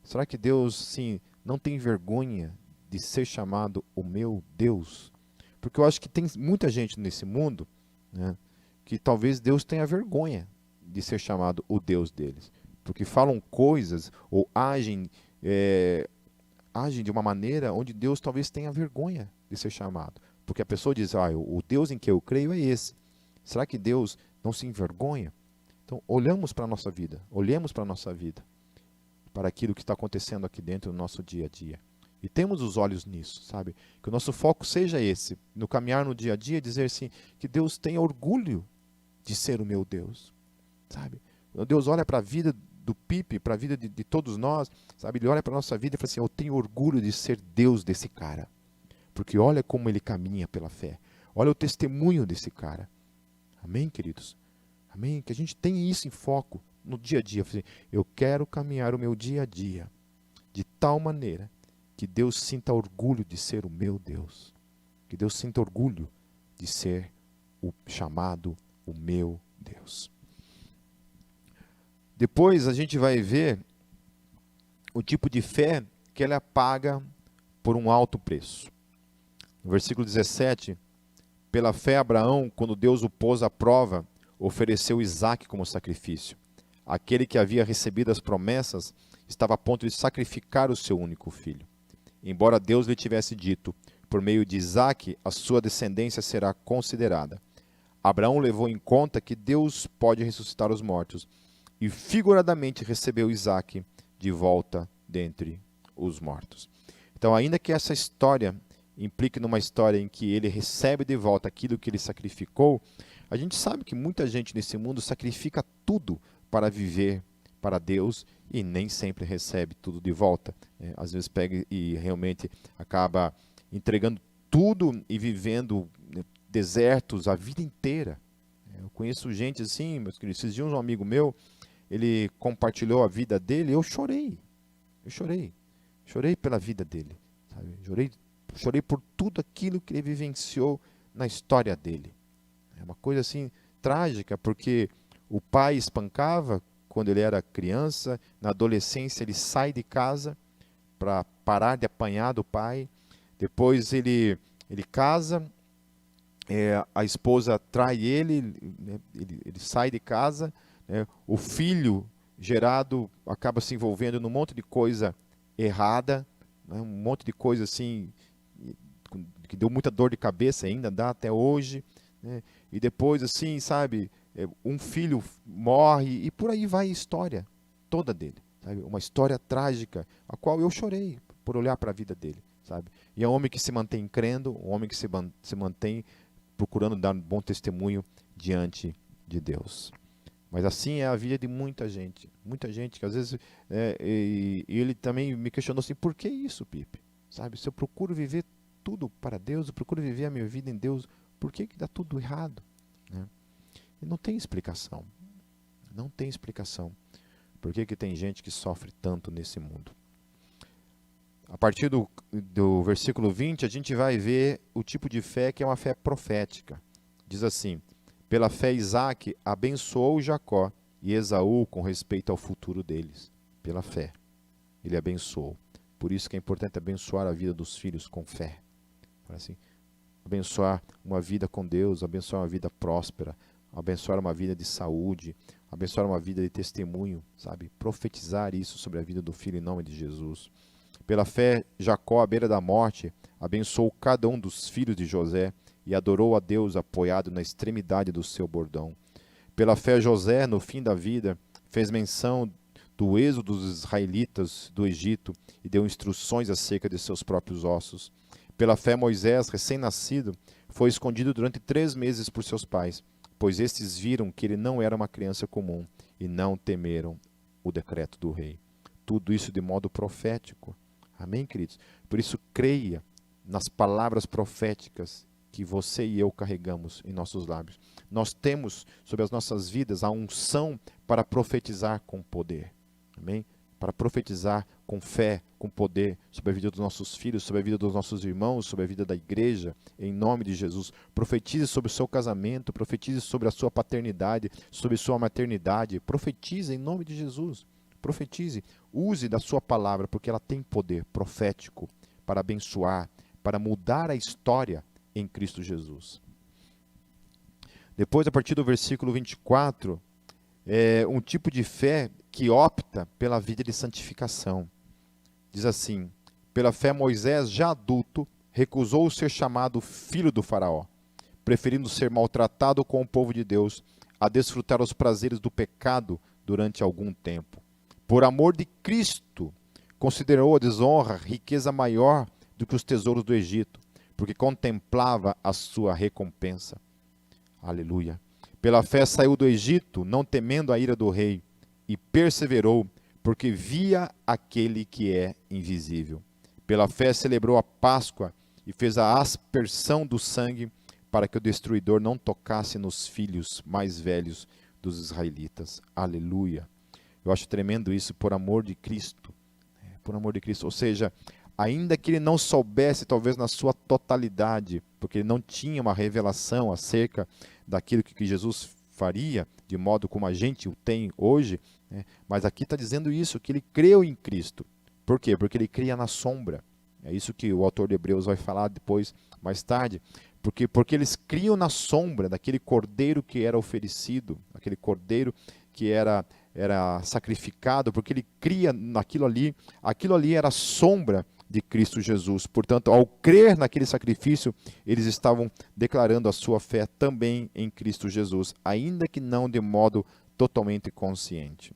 Será que Deus, sim, não tem vergonha de ser chamado o meu Deus? Porque eu acho que tem muita gente nesse mundo, né, que talvez Deus tenha vergonha de ser chamado o Deus deles, porque falam coisas ou agem de uma maneira onde Deus talvez tenha vergonha de ser chamado. Porque a pessoa diz, o Deus em que eu creio é esse. Será que Deus não se envergonha? Então, olhemos para a nossa vida, olhemos para a nossa vida, para aquilo que está acontecendo aqui dentro do nosso dia a dia. E temos os olhos nisso, sabe? Que o nosso foco seja esse, no caminhar no dia a dia, dizer assim, que Deus tenha orgulho de ser o meu Deus, sabe? Deus olha para a vida do Pipe, para a vida de todos nós, sabe? Ele olha para a nossa vida e fala assim, eu tenho orgulho de ser Deus desse cara, porque olha como ele caminha pela fé, olha o testemunho desse cara. Amém, queridos? Amém? Que a gente tenha isso em foco no dia a dia. Eu quero caminhar o meu dia a dia de tal maneira que Deus sinta orgulho de ser o meu Deus. Que Deus sinta orgulho de ser o chamado o meu Deus. Depois a gente vai ver o tipo de fé que ela paga por um alto preço. No versículo 17, pela fé Abraão, quando Deus o pôs à prova, ofereceu Isaque como sacrifício. Aquele que havia recebido as promessas estava a ponto de sacrificar o seu único filho. Embora Deus lhe tivesse dito, por meio de Isaque, a sua descendência será considerada. Abraão levou em conta que Deus pode ressuscitar os mortos e figuradamente recebeu Isaque de volta dentre os mortos. Então, ainda que essa história implique numa história em que ele recebe de volta aquilo que ele sacrificou, a gente sabe que muita gente nesse mundo sacrifica tudo para viver para Deus e nem sempre recebe tudo de volta. Às vezes pega e realmente acaba entregando tudo e vivendo desertos a vida inteira. Eu conheço gente assim, meus queridos. Esses dias um amigo meu, ele compartilhou a vida dele, eu chorei. Chorei pela vida dele, sabe? Chorei por tudo aquilo que ele vivenciou na história dele. É uma coisa assim trágica, porque o pai espancava quando ele era criança, na adolescência ele sai de casa para parar de apanhar do pai. Depois ele casa, a esposa trai ele, né, ele sai de casa, né, o filho gerado acaba se envolvendo num monte de coisa errada, né, um monte de coisa assim que deu muita dor de cabeça, ainda dá até hoje, né, e depois assim, sabe, um filho morre e por aí vai a história toda dele, sabe? Uma história trágica, a qual eu chorei por olhar para a vida dele, sabe? E é um homem que se mantém crendo, um homem que se mantém procurando dar um bom testemunho diante de Deus. Mas assim é a vida de muita gente que às vezes e ele também me questionou assim, por que isso, Pipe? Sabe? Se eu procuro viver tudo para Deus, eu procuro viver a minha vida em Deus, por que dá tudo errado? Né? E não tem explicação. Não tem explicação. Por que tem gente que sofre tanto nesse mundo? A partir do versículo 20, a gente vai ver o tipo de fé que é uma fé profética. Diz assim, pela fé Isaque abençoou Jacó e Esaú com respeito ao futuro deles. Pela fé, ele abençoou. Por isso que é importante abençoar a vida dos filhos com fé. Assim, abençoar uma vida com Deus, abençoar uma vida próspera, abençoar uma vida de saúde, abençoar uma vida de testemunho, sabe? Profetizar isso sobre a vida do filho em nome de Jesus. Pela fé, Jacó, à beira da morte, abençoou cada um dos filhos de José e adorou a Deus apoiado na extremidade do seu bordão. Pela fé, José, no fim da vida, fez menção do êxodo dos israelitas do Egito e deu instruções acerca de seus próprios ossos. Pela fé, Moisés, recém-nascido, foi escondido durante 3 meses por seus pais, pois estes viram que ele não era uma criança comum e não temeram o decreto do rei. Tudo isso de modo profético. Amém, queridos? Por isso, creia nas palavras proféticas que você e eu carregamos em nossos lábios. Nós temos sobre as nossas vidas a unção para profetizar com poder. Amém? Para profetizar com fé, com poder, sobre a vida dos nossos filhos, sobre a vida dos nossos irmãos, sobre a vida da igreja, em nome de Jesus. Profetize sobre o seu casamento, profetize sobre a sua paternidade, sobre sua maternidade. Profetize em nome de Jesus. Profetize, use da sua palavra, porque ela tem poder profético para abençoar, para mudar a história em Cristo Jesus. Depois, a partir do versículo 24, um tipo de fé que opta pela vida de santificação. Diz assim, pela fé Moisés, já adulto, recusou ser chamado filho do faraó, preferindo ser maltratado com o povo de Deus a desfrutar os prazeres do pecado durante algum tempo. Por amor de Cristo, considerou a desonra riqueza maior do que os tesouros do Egito, porque contemplava a sua recompensa. Aleluia. Pela fé saiu do Egito, não temendo a ira do rei, e perseverou, porque via aquele que é invisível. Pela fé celebrou a Páscoa e fez a aspersão do sangue, para que o destruidor não tocasse nos filhos mais velhos dos israelitas. Aleluia. Eu acho tremendo isso, por amor de Cristo. por amor de Cristo. Ou seja, ainda que ele não soubesse, talvez na sua totalidade, porque ele não tinha uma revelação acerca daquilo que Jesus faria, de modo como a gente o tem hoje, né? Mas aqui está dizendo isso, que ele creu em Cristo. Por quê? Porque ele cria na sombra. É isso que o autor de Hebreus vai falar depois, mais tarde. Porque eles criam na sombra daquele cordeiro que era oferecido, aquele cordeiro que era sacrificado, porque ele cria naquilo ali, aquilo ali era a sombra de Cristo Jesus. Portanto, ao crer naquele sacrifício, eles estavam declarando a sua fé também em Cristo Jesus, ainda que não de modo totalmente consciente.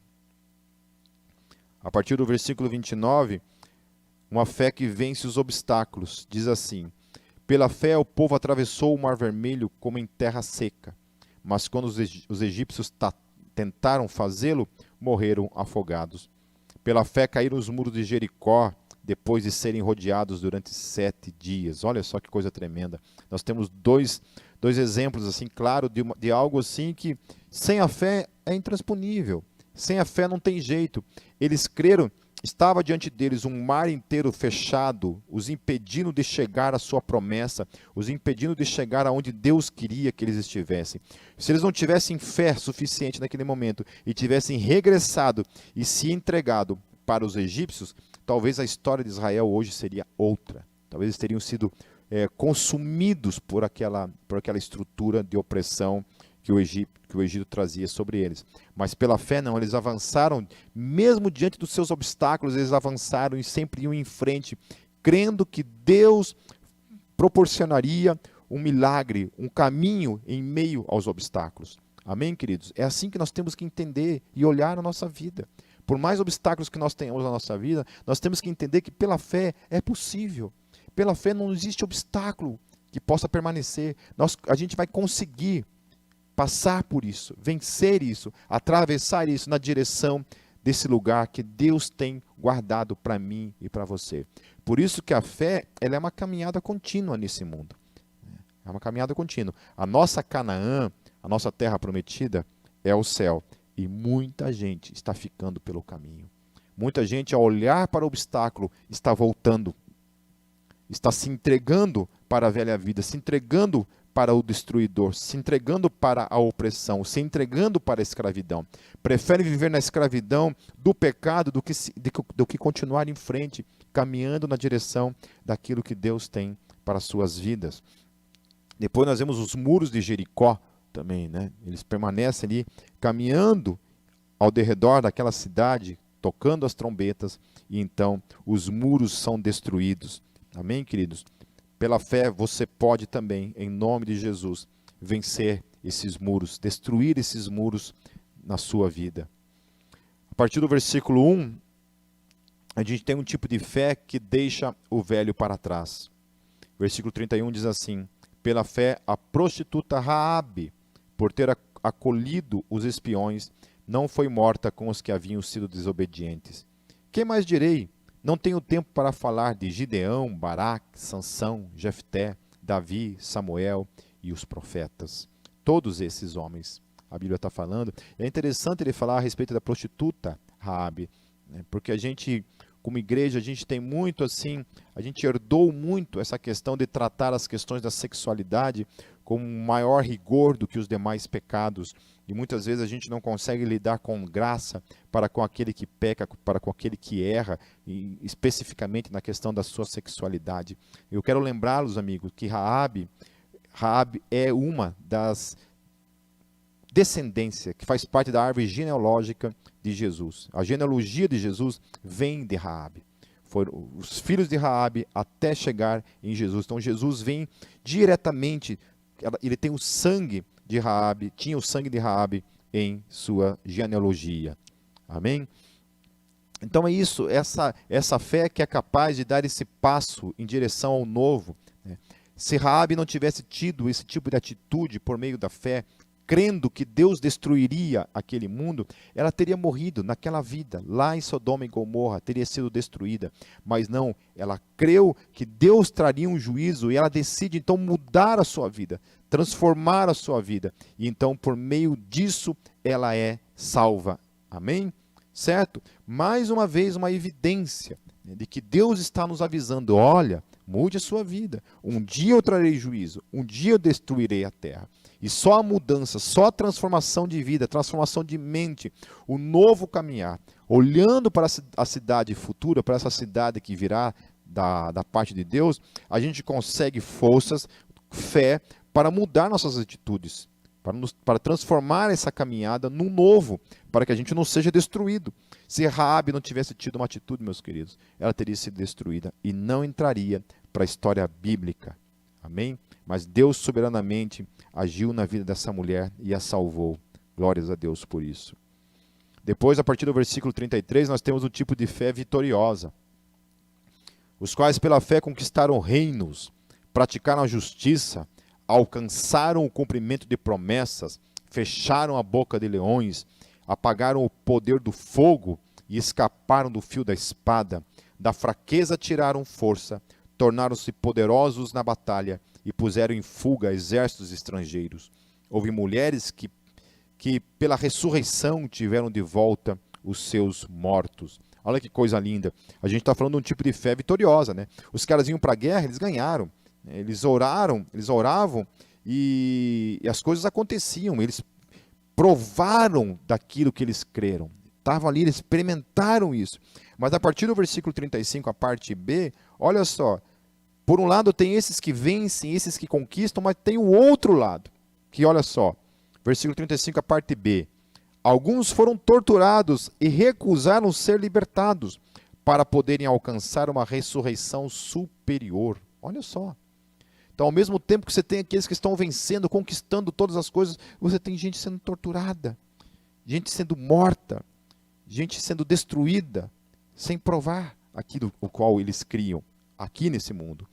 A partir do versículo 29, uma fé que vence os obstáculos, diz assim: pela fé o povo atravessou o Mar Vermelho como em terra seca, mas quando os egípcios tentaram fazê-lo, morreram afogados. Pela fé caíram os muros de Jericó, depois de serem rodeados durante 7 dias. Olha só que coisa tremenda. Nós temos dois exemplos, assim, claro, de algo assim que sem a fé é intransponível. Sem a fé não tem jeito. Eles creram, estava diante deles um mar inteiro fechado, os impedindo de chegar à sua promessa, os impedindo de chegar aonde Deus queria que eles estivessem. Se eles não tivessem fé suficiente naquele momento e tivessem regressado e se entregado para os egípcios, talvez a história de Israel hoje seria outra. Talvez eles teriam sido consumidos por aquela estrutura de opressão que o Egito trazia sobre eles. Mas pela fé não, eles avançaram, mesmo diante dos seus obstáculos, eles avançaram e sempre iam em frente, crendo que Deus proporcionaria um milagre, um caminho em meio aos obstáculos. Amém, queridos? É assim que nós temos que entender e olhar a nossa vida. Por mais obstáculos que nós tenhamos na nossa vida, nós temos que entender que pela fé é possível. Pela fé não existe obstáculo que possa permanecer. A gente vai conseguir passar por isso, vencer isso, atravessar isso na direção desse lugar que Deus tem guardado para mim e para você. Por isso que a fé, ela é uma caminhada contínua nesse mundo. É uma caminhada contínua. A nossa Canaã, a nossa terra prometida, é o céu. E muita gente está ficando pelo caminho. Muita gente, ao olhar para o obstáculo, está voltando. Está se entregando para a velha vida, se entregando para o destruidor, se entregando para a opressão, se entregando para a escravidão. Preferem viver na escravidão do pecado do que continuar em frente, caminhando na direção daquilo que Deus tem para as suas vidas. Depois nós vemos os muros de Jericó também, né? Eles permanecem ali caminhando ao derredor daquela cidade, tocando as trombetas, e então os muros são destruídos. Amém, queridos? Pela fé você pode também, em nome de Jesus, vencer esses muros, destruir esses muros na sua vida. A partir do versículo 1, a gente tem um tipo de fé que deixa o velho para trás. Versículo 31 diz assim: pela fé a prostituta Raabe, por ter acolhido os espiões, não foi morta com os que haviam sido desobedientes. Que mais direi? Não tenho tempo para falar de Gideão, Baraque, Sansão, Jefté, Davi, Samuel e os profetas. Todos esses homens, a Bíblia está falando. É interessante ele falar a respeito da prostituta Raabe, né? Porque a gente, como igreja, a gente tem muito assim, a gente herdou muito essa questão de tratar as questões da sexualidade com maior rigor do que os demais pecados. E muitas vezes a gente não consegue lidar com graça para com aquele que peca, para com aquele que erra, e especificamente na questão da sua sexualidade. Eu quero lembrá-los, amigos, que Raabe é uma das descendências que faz parte da árvore genealógica de Jesus. A genealogia de Jesus vem de Raabe. Foram os filhos de Raabe até chegar em Jesus. Então Jesus vem diretamente, ele tem o sangue de Raabe, tinha o sangue de Raabe em sua genealogia. Amém? Então é isso, essa fé que é capaz de dar esse passo em direção ao novo, né? Se Raabe não tivesse tido esse tipo de atitude por meio da fé, crendo que Deus destruiria aquele mundo, ela teria morrido naquela vida, lá em Sodoma e Gomorra, teria sido destruída. Mas não, ela creu que Deus traria um juízo e ela decide então mudar a sua vida, transformar a sua vida. E então, por meio disso, ela é salva. Amém? Certo? Mais uma vez, uma evidência de que Deus está nos avisando, olha, mude a sua vida, um dia eu trarei juízo, um dia eu destruirei a terra. E só a mudança, só a transformação de vida, transformação de mente, o novo caminhar, olhando para a cidade futura, para essa cidade que virá da parte de Deus, a gente consegue forças, fé, para mudar nossas atitudes, para transformar essa caminhada num novo, para que a gente não seja destruído. Se Raabe não tivesse tido uma atitude, meus queridos, ela teria sido destruída e não entraria para a história bíblica. Amém? Mas Deus soberanamente agiu na vida dessa mulher e a salvou. Glórias a Deus por isso. Depois, a partir do versículo 33, nós temos um tipo de fé vitoriosa. Os quais pela fé conquistaram reinos, praticaram a justiça, alcançaram o cumprimento de promessas, fecharam a boca de leões, apagaram o poder do fogo e escaparam do fio da espada. Da fraqueza tiraram força, tornaram-se poderosos na batalha e puseram em fuga exércitos estrangeiros. Houve mulheres que pela ressurreição tiveram de volta os seus mortos. Olha que coisa linda. A gente está falando de um tipo de fé vitoriosa, né? Os caras iam para a guerra, eles ganharam. Eles oravam e as coisas aconteciam. Eles provaram daquilo que eles creram. Estavam ali, eles experimentaram isso. Mas a partir do versículo 35, a parte B, olha só. Por um lado tem esses que vencem, esses que conquistam, mas tem o outro lado. Que olha só, versículo 35, a parte B. Alguns foram torturados e recusaram ser libertados para poderem alcançar uma ressurreição superior. Olha só. Então, ao mesmo tempo que você tem aqueles que estão vencendo, conquistando todas as coisas, você tem gente sendo torturada, gente sendo morta, gente sendo destruída, sem provar aquilo o qual eles criam aqui nesse mundo.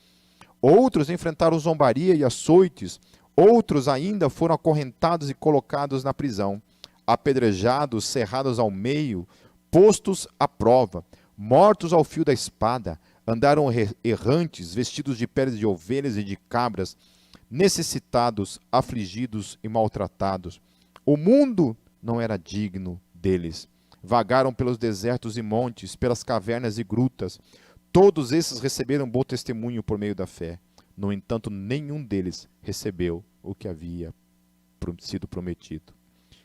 Outros enfrentaram zombaria e açoites, outros ainda foram acorrentados e colocados na prisão, apedrejados, cerrados ao meio, postos à prova, mortos ao fio da espada, andaram errantes, vestidos de peles de ovelhas e de cabras, necessitados, afligidos e maltratados. O mundo não era digno deles. Vagaram pelos desertos e montes, pelas cavernas e grutas. Todos esses receberam bom testemunho por meio da fé. No entanto, nenhum deles recebeu o que havia sido prometido.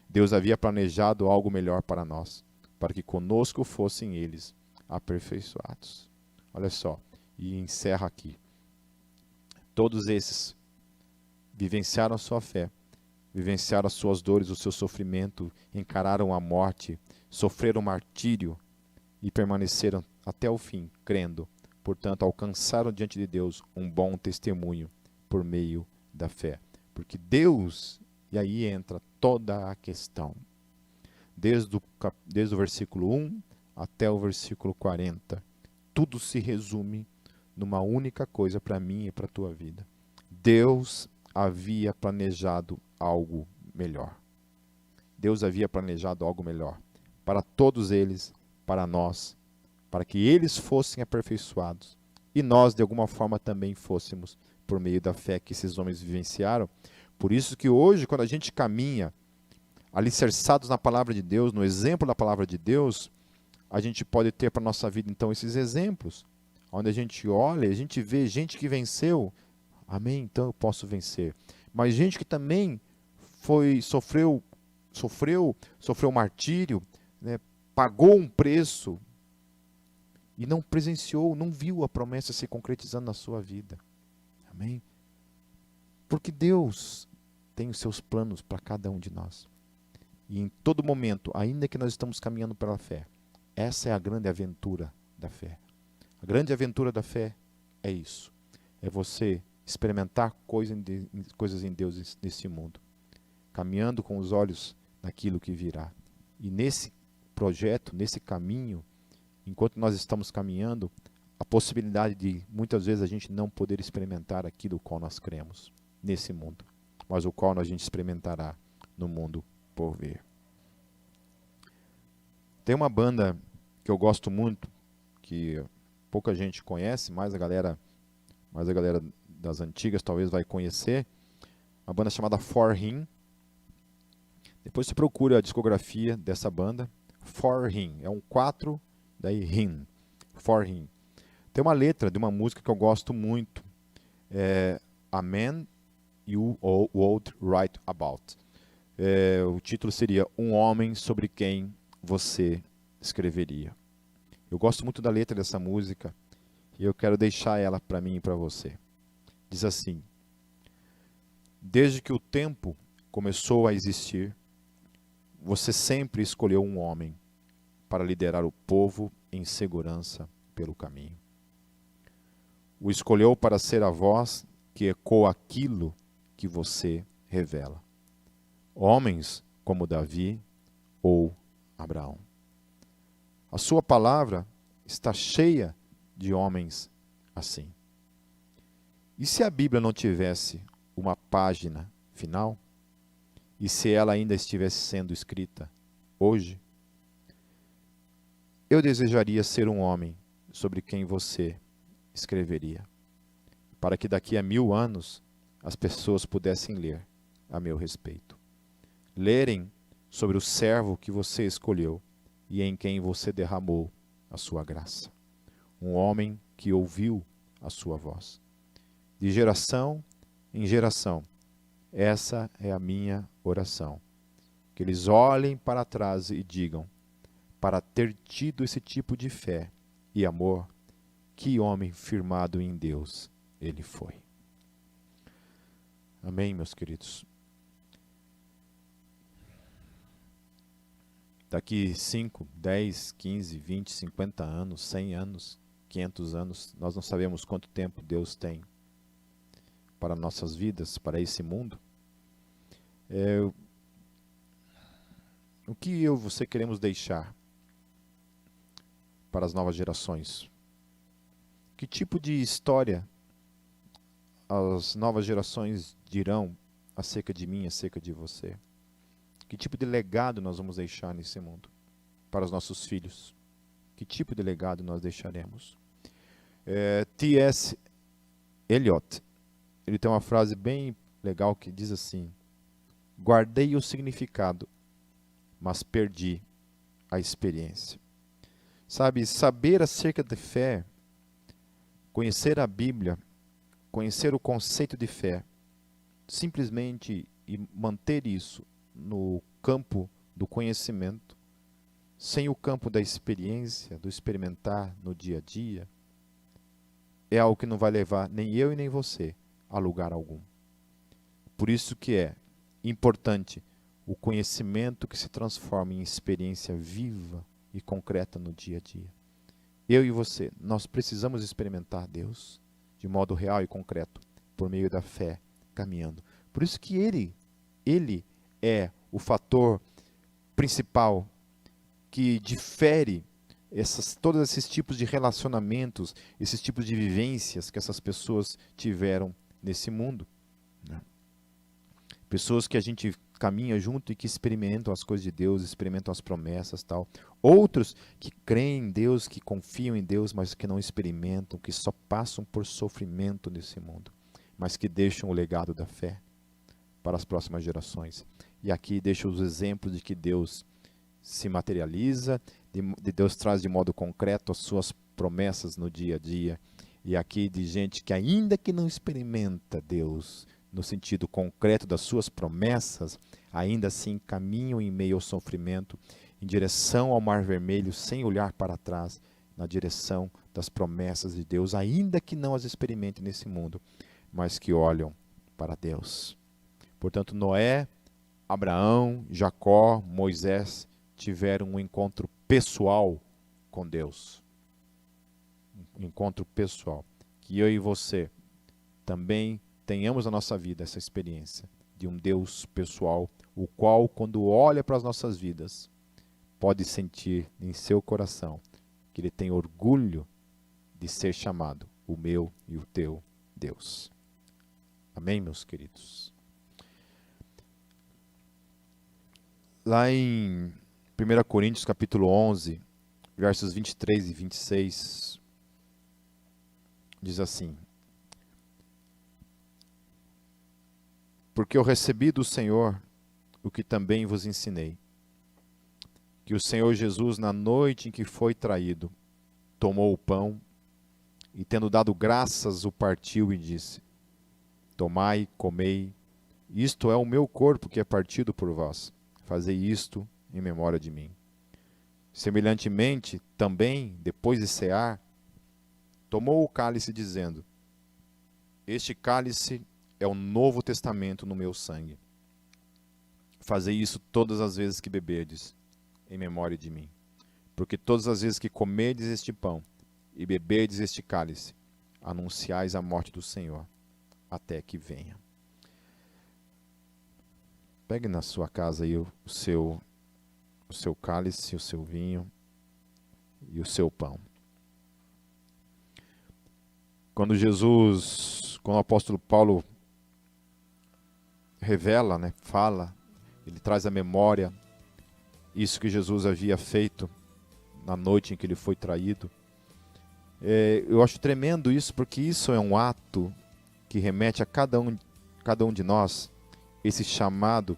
Deus havia planejado algo melhor para nós, para que conosco fossem eles aperfeiçoados. Olha só, e encerra aqui. Todos esses vivenciaram a sua fé, vivenciaram as suas dores, o seu sofrimento, encararam a morte, sofreram martírio e permaneceram até o fim, crendo. Portanto, alcançaram diante de Deus um bom testemunho por meio da fé. Porque Deus, e aí entra toda a questão, desde o versículo 1 até o versículo 40, tudo se resume numa única coisa para mim e para a tua vida. Deus havia planejado algo melhor. Deus havia planejado algo melhor para todos eles, para nós, para que eles fossem aperfeiçoados e nós, de alguma forma, também fôssemos por meio da fé que esses homens vivenciaram. Por isso que hoje, quando a gente caminha alicerçados na palavra de Deus, no exemplo da palavra de Deus, a gente pode ter para a nossa vida, então, esses exemplos, onde a gente olha, a gente vê gente que venceu, amém, então eu posso vencer. Mas gente que também sofreu martírio, né, pagou um preço e não presenciou, não viu a promessa se concretizando na sua vida. Amém? Porque Deus tem os seus planos para cada um de nós. E em todo momento, ainda que nós estamos caminhando pela fé, essa é a grande aventura da fé. A grande aventura da fé é isso. É você experimentar coisas em Deus nesse mundo. Caminhando com os olhos naquilo que virá. E nesse projeto, nesse caminho, enquanto nós estamos caminhando, a possibilidade de muitas vezes a gente não poder experimentar aquilo qual nós cremos nesse mundo, mas o qual a gente experimentará no mundo por vir. Tem uma banda que eu gosto muito, que pouca gente conhece, mais a galera das antigas talvez vai conhecer, uma banda chamada For Him. Depois você procura a discografia dessa banda. For Him, é um 4, daí Him, For Him. Tem uma letra de uma música que eu gosto muito. É A Man You Would Write About. O título seria Um Homem sobre quem você escreveria. Eu gosto muito da letra dessa música e eu quero deixar ela para mim e para você. Diz assim: desde que o tempo começou a existir, você sempre escolheu um homem para liderar o povo em segurança pelo caminho. O escolheu para ser a voz que ecoa aquilo que você revela. Homens como Davi ou Abraão. A sua palavra está cheia de homens assim. E se a Bíblia não tivesse uma página final? E se ela ainda estivesse sendo escrita hoje? Eu desejaria ser um homem sobre quem você escreveria, para que daqui a 1000 anos as pessoas pudessem ler a meu respeito. Lerem sobre o servo que você escolheu e em quem você derramou a sua graça. Um homem que ouviu a sua voz. De geração em geração, essa é a minha oração. Que eles olhem para trás e digam: para ter tido esse tipo de fé e amor, que homem firmado em Deus ele foi. Amém, meus queridos? Daqui 5, 10, 15, 20, 50 anos, 100 anos, 500 anos, nós não sabemos quanto tempo Deus tem para nossas vidas, para esse mundo. O que eu e você queremos deixar para as novas gerações? Que tipo de história as novas gerações dirão acerca de mim, acerca de você? Que tipo de legado nós vamos deixar nesse mundo para os nossos filhos? Que tipo de legado nós deixaremos? T.S. Eliot, ele tem uma frase bem legal que diz assim: guardei o significado, mas perdi a experiência. Sabe, saber acerca de fé, conhecer a Bíblia, conhecer o conceito de fé, simplesmente e manter isso no campo do conhecimento, sem o campo da experiência, do experimentar no dia a dia, é algo que não vai levar nem eu e nem você a lugar algum. Por isso que é importante o conhecimento que se transforma em experiência viva e concreta no dia a dia. Eu e você, nós precisamos experimentar Deus de modo real e concreto, por meio da fé, caminhando. Por isso que Ele é o fator principal que difere todos esses tipos de relacionamentos, esses tipos de vivências que essas pessoas tiveram nesse mundo, né? Pessoas que a gente caminha junto e que experimentam as coisas de Deus, experimentam as promessas, tal. Outros que creem em Deus, que confiam em Deus, mas que não experimentam, que só passam por sofrimento nesse mundo, mas que deixam o legado da fé para as próximas gerações. E aqui deixa os exemplos de que Deus se materializa, de Deus traz de modo concreto as suas promessas no dia a dia. E aqui de gente que ainda que não experimenta Deus no sentido concreto das suas promessas, ainda assim caminham em meio ao sofrimento, em direção ao Mar Vermelho, sem olhar para trás, na direção das promessas de Deus, ainda que não as experimentem nesse mundo, mas que olham para Deus. Portanto, Noé, Abraão, Jacó, Moisés tiveram um encontro pessoal com Deus. Um encontro pessoal. Que eu e você também tenhamos na nossa vida essa experiência de um Deus pessoal, o qual, quando olha para as nossas vidas, pode sentir em seu coração que Ele tem orgulho de ser chamado o meu e o teu Deus. Amém, meus queridos? Lá em 1 Coríntios capítulo 11, versos 23 e 26, diz assim: porque eu recebi do Senhor o que também vos ensinei, que o Senhor Jesus, na noite em que foi traído, tomou o pão e tendo dado graças, o partiu e disse: Tomai, comei, isto é o meu corpo que é partido por vós. Fazei isto em memória de mim. Semelhantemente, também, depois de cear, tomou o cálice, dizendo: Este cálice é o novo testamento no meu sangue. Fazei isso todas as vezes que beberdes, em memória de mim. Porque todas as vezes que comerdes este pão e beberdes este cálice, anunciais a morte do Senhor, até que venha. Pegue na sua casa aí o seu cálice, o seu vinho e o seu pão. Quando o apóstolo Paulo revela, fala, ele traz à memória isso que Jesus havia feito na noite em que ele foi traído. Eu acho tremendo isso, porque isso é um ato que remete a cada um de nós, esse chamado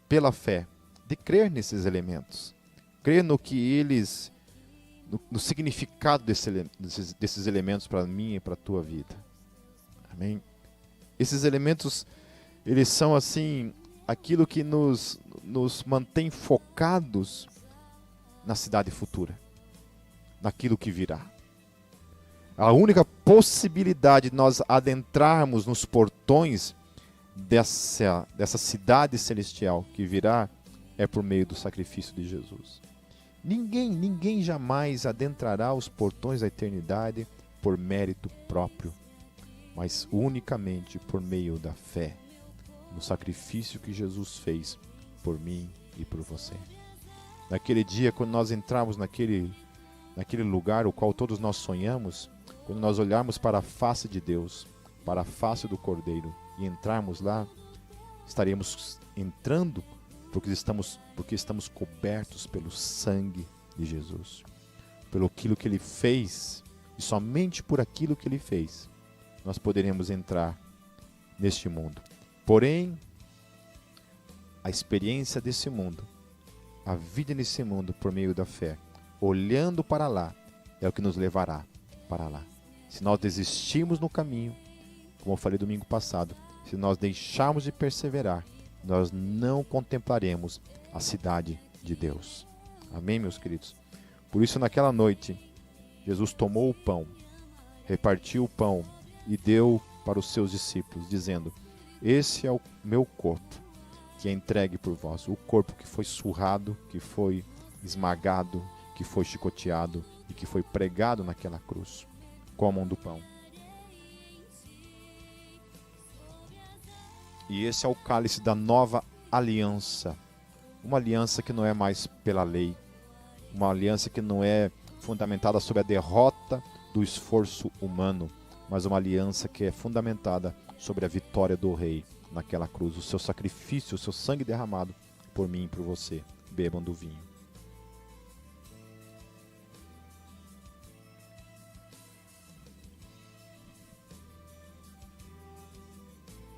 pela fé, de crer nesses elementos, crer no que eles, no significado desses elementos para mim e para a tua vida. Amém? Esses elementos, eles são assim, aquilo que nos mantém focados na cidade futura, naquilo que virá. A única possibilidade de nós adentrarmos nos portões dessa cidade celestial que virá é por meio do sacrifício de Jesus. Ninguém jamais adentrará os portões da eternidade por mérito próprio, mas unicamente por meio da fé no sacrifício que Jesus fez por mim e por você. Naquele dia, quando nós entrarmos naquele lugar o qual todos nós sonhamos, quando nós olharmos para a face de Deus, para a face do Cordeiro e entrarmos lá, estaremos entrando porque estamos cobertos pelo sangue de Jesus, pelo aquilo que Ele fez, e somente por aquilo que Ele fez nós poderemos entrar neste mundo. Porém, a experiência desse mundo, a vida nesse mundo por meio da fé, olhando para lá, é o que nos levará para lá. Se nós desistirmos no caminho, como eu falei domingo passado, se nós deixarmos de perseverar, nós não contemplaremos a cidade de Deus. Amém, meus queridos? Por isso, naquela noite, Jesus tomou o pão, repartiu o pão e deu para os seus discípulos, dizendo: Esse é o meu corpo, que é entregue por vós. O corpo que foi surrado, que foi esmagado, que foi chicoteado e que foi pregado naquela cruz. Comam do pão. E esse é o cálice da nova aliança. Uma aliança que não é mais pela lei. Uma aliança que não é fundamentada sobre a derrota do esforço humano, mas uma aliança que é fundamentada sobre a vitória do Rei naquela cruz. O seu sacrifício, o seu sangue derramado por mim e por você. Bebam do vinho.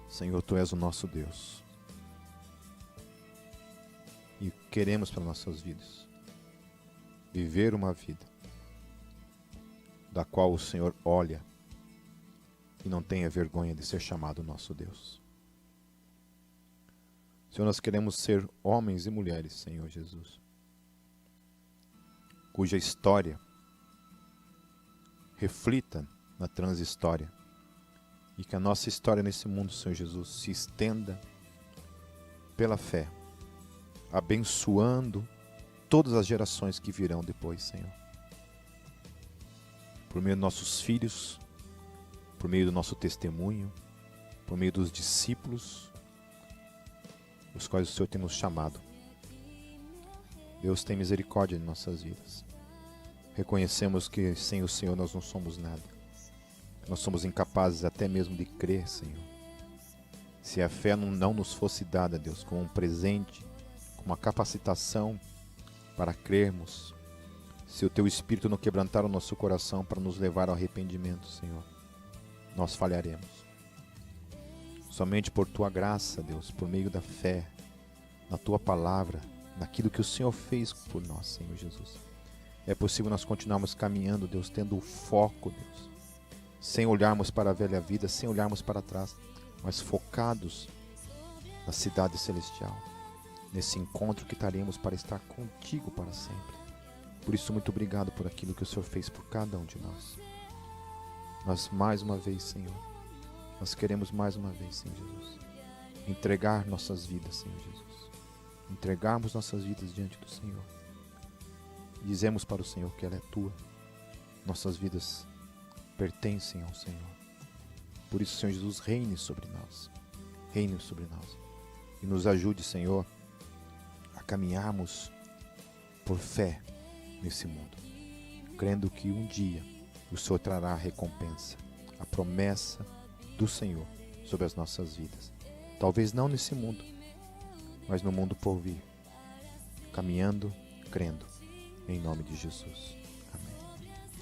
Senhor, Tu és o nosso Deus. E queremos para nossas vidas viver uma vida da qual o Senhor olha e não tenha vergonha de ser chamado nosso Deus. Senhor, nós queremos ser homens e mulheres, Senhor Jesus, cuja história reflita na transhistória e que a nossa história nesse mundo, Senhor Jesus, se estenda pela fé, abençoando todas as gerações que virão depois, Senhor. Por meio dos nossos filhos, por meio do nosso testemunho, por meio dos discípulos, os quais o Senhor tem nos chamado. Deus, tem misericórdia de nossas vidas. Reconhecemos que sem o Senhor nós não somos nada. Nós somos incapazes até mesmo de crer, Senhor. Se a fé não nos fosse dada, Deus, como um presente, como uma capacitação para crermos, se o Teu Espírito não quebrantar o nosso coração para nos levar ao arrependimento, Senhor, nós falharemos. Somente por Tua graça, Deus, por meio da fé, na Tua palavra, naquilo que o Senhor fez por nós, Senhor Jesus, é possível nós continuarmos caminhando, Deus, tendo o foco, Deus, sem olharmos para a velha vida, sem olharmos para trás, mas focados na cidade celestial, nesse encontro que teremos para estar contigo para sempre. Por isso, muito obrigado por aquilo que o Senhor fez por cada um de nós. Nós mais uma vez, Senhor, nós queremos mais uma vez, Senhor Jesus, entregar nossas vidas, Senhor Jesus, entregarmos nossas vidas diante do Senhor. Dizemos para o Senhor que ela é tua, nossas vidas pertencem ao Senhor. Por isso, Senhor Jesus, reine sobre nós e nos ajude, Senhor, a caminharmos por fé nesse mundo, crendo que um dia o Senhor trará a recompensa, a promessa do Senhor sobre as nossas vidas. Talvez não nesse mundo, mas no mundo por vir, caminhando, crendo, em nome de Jesus.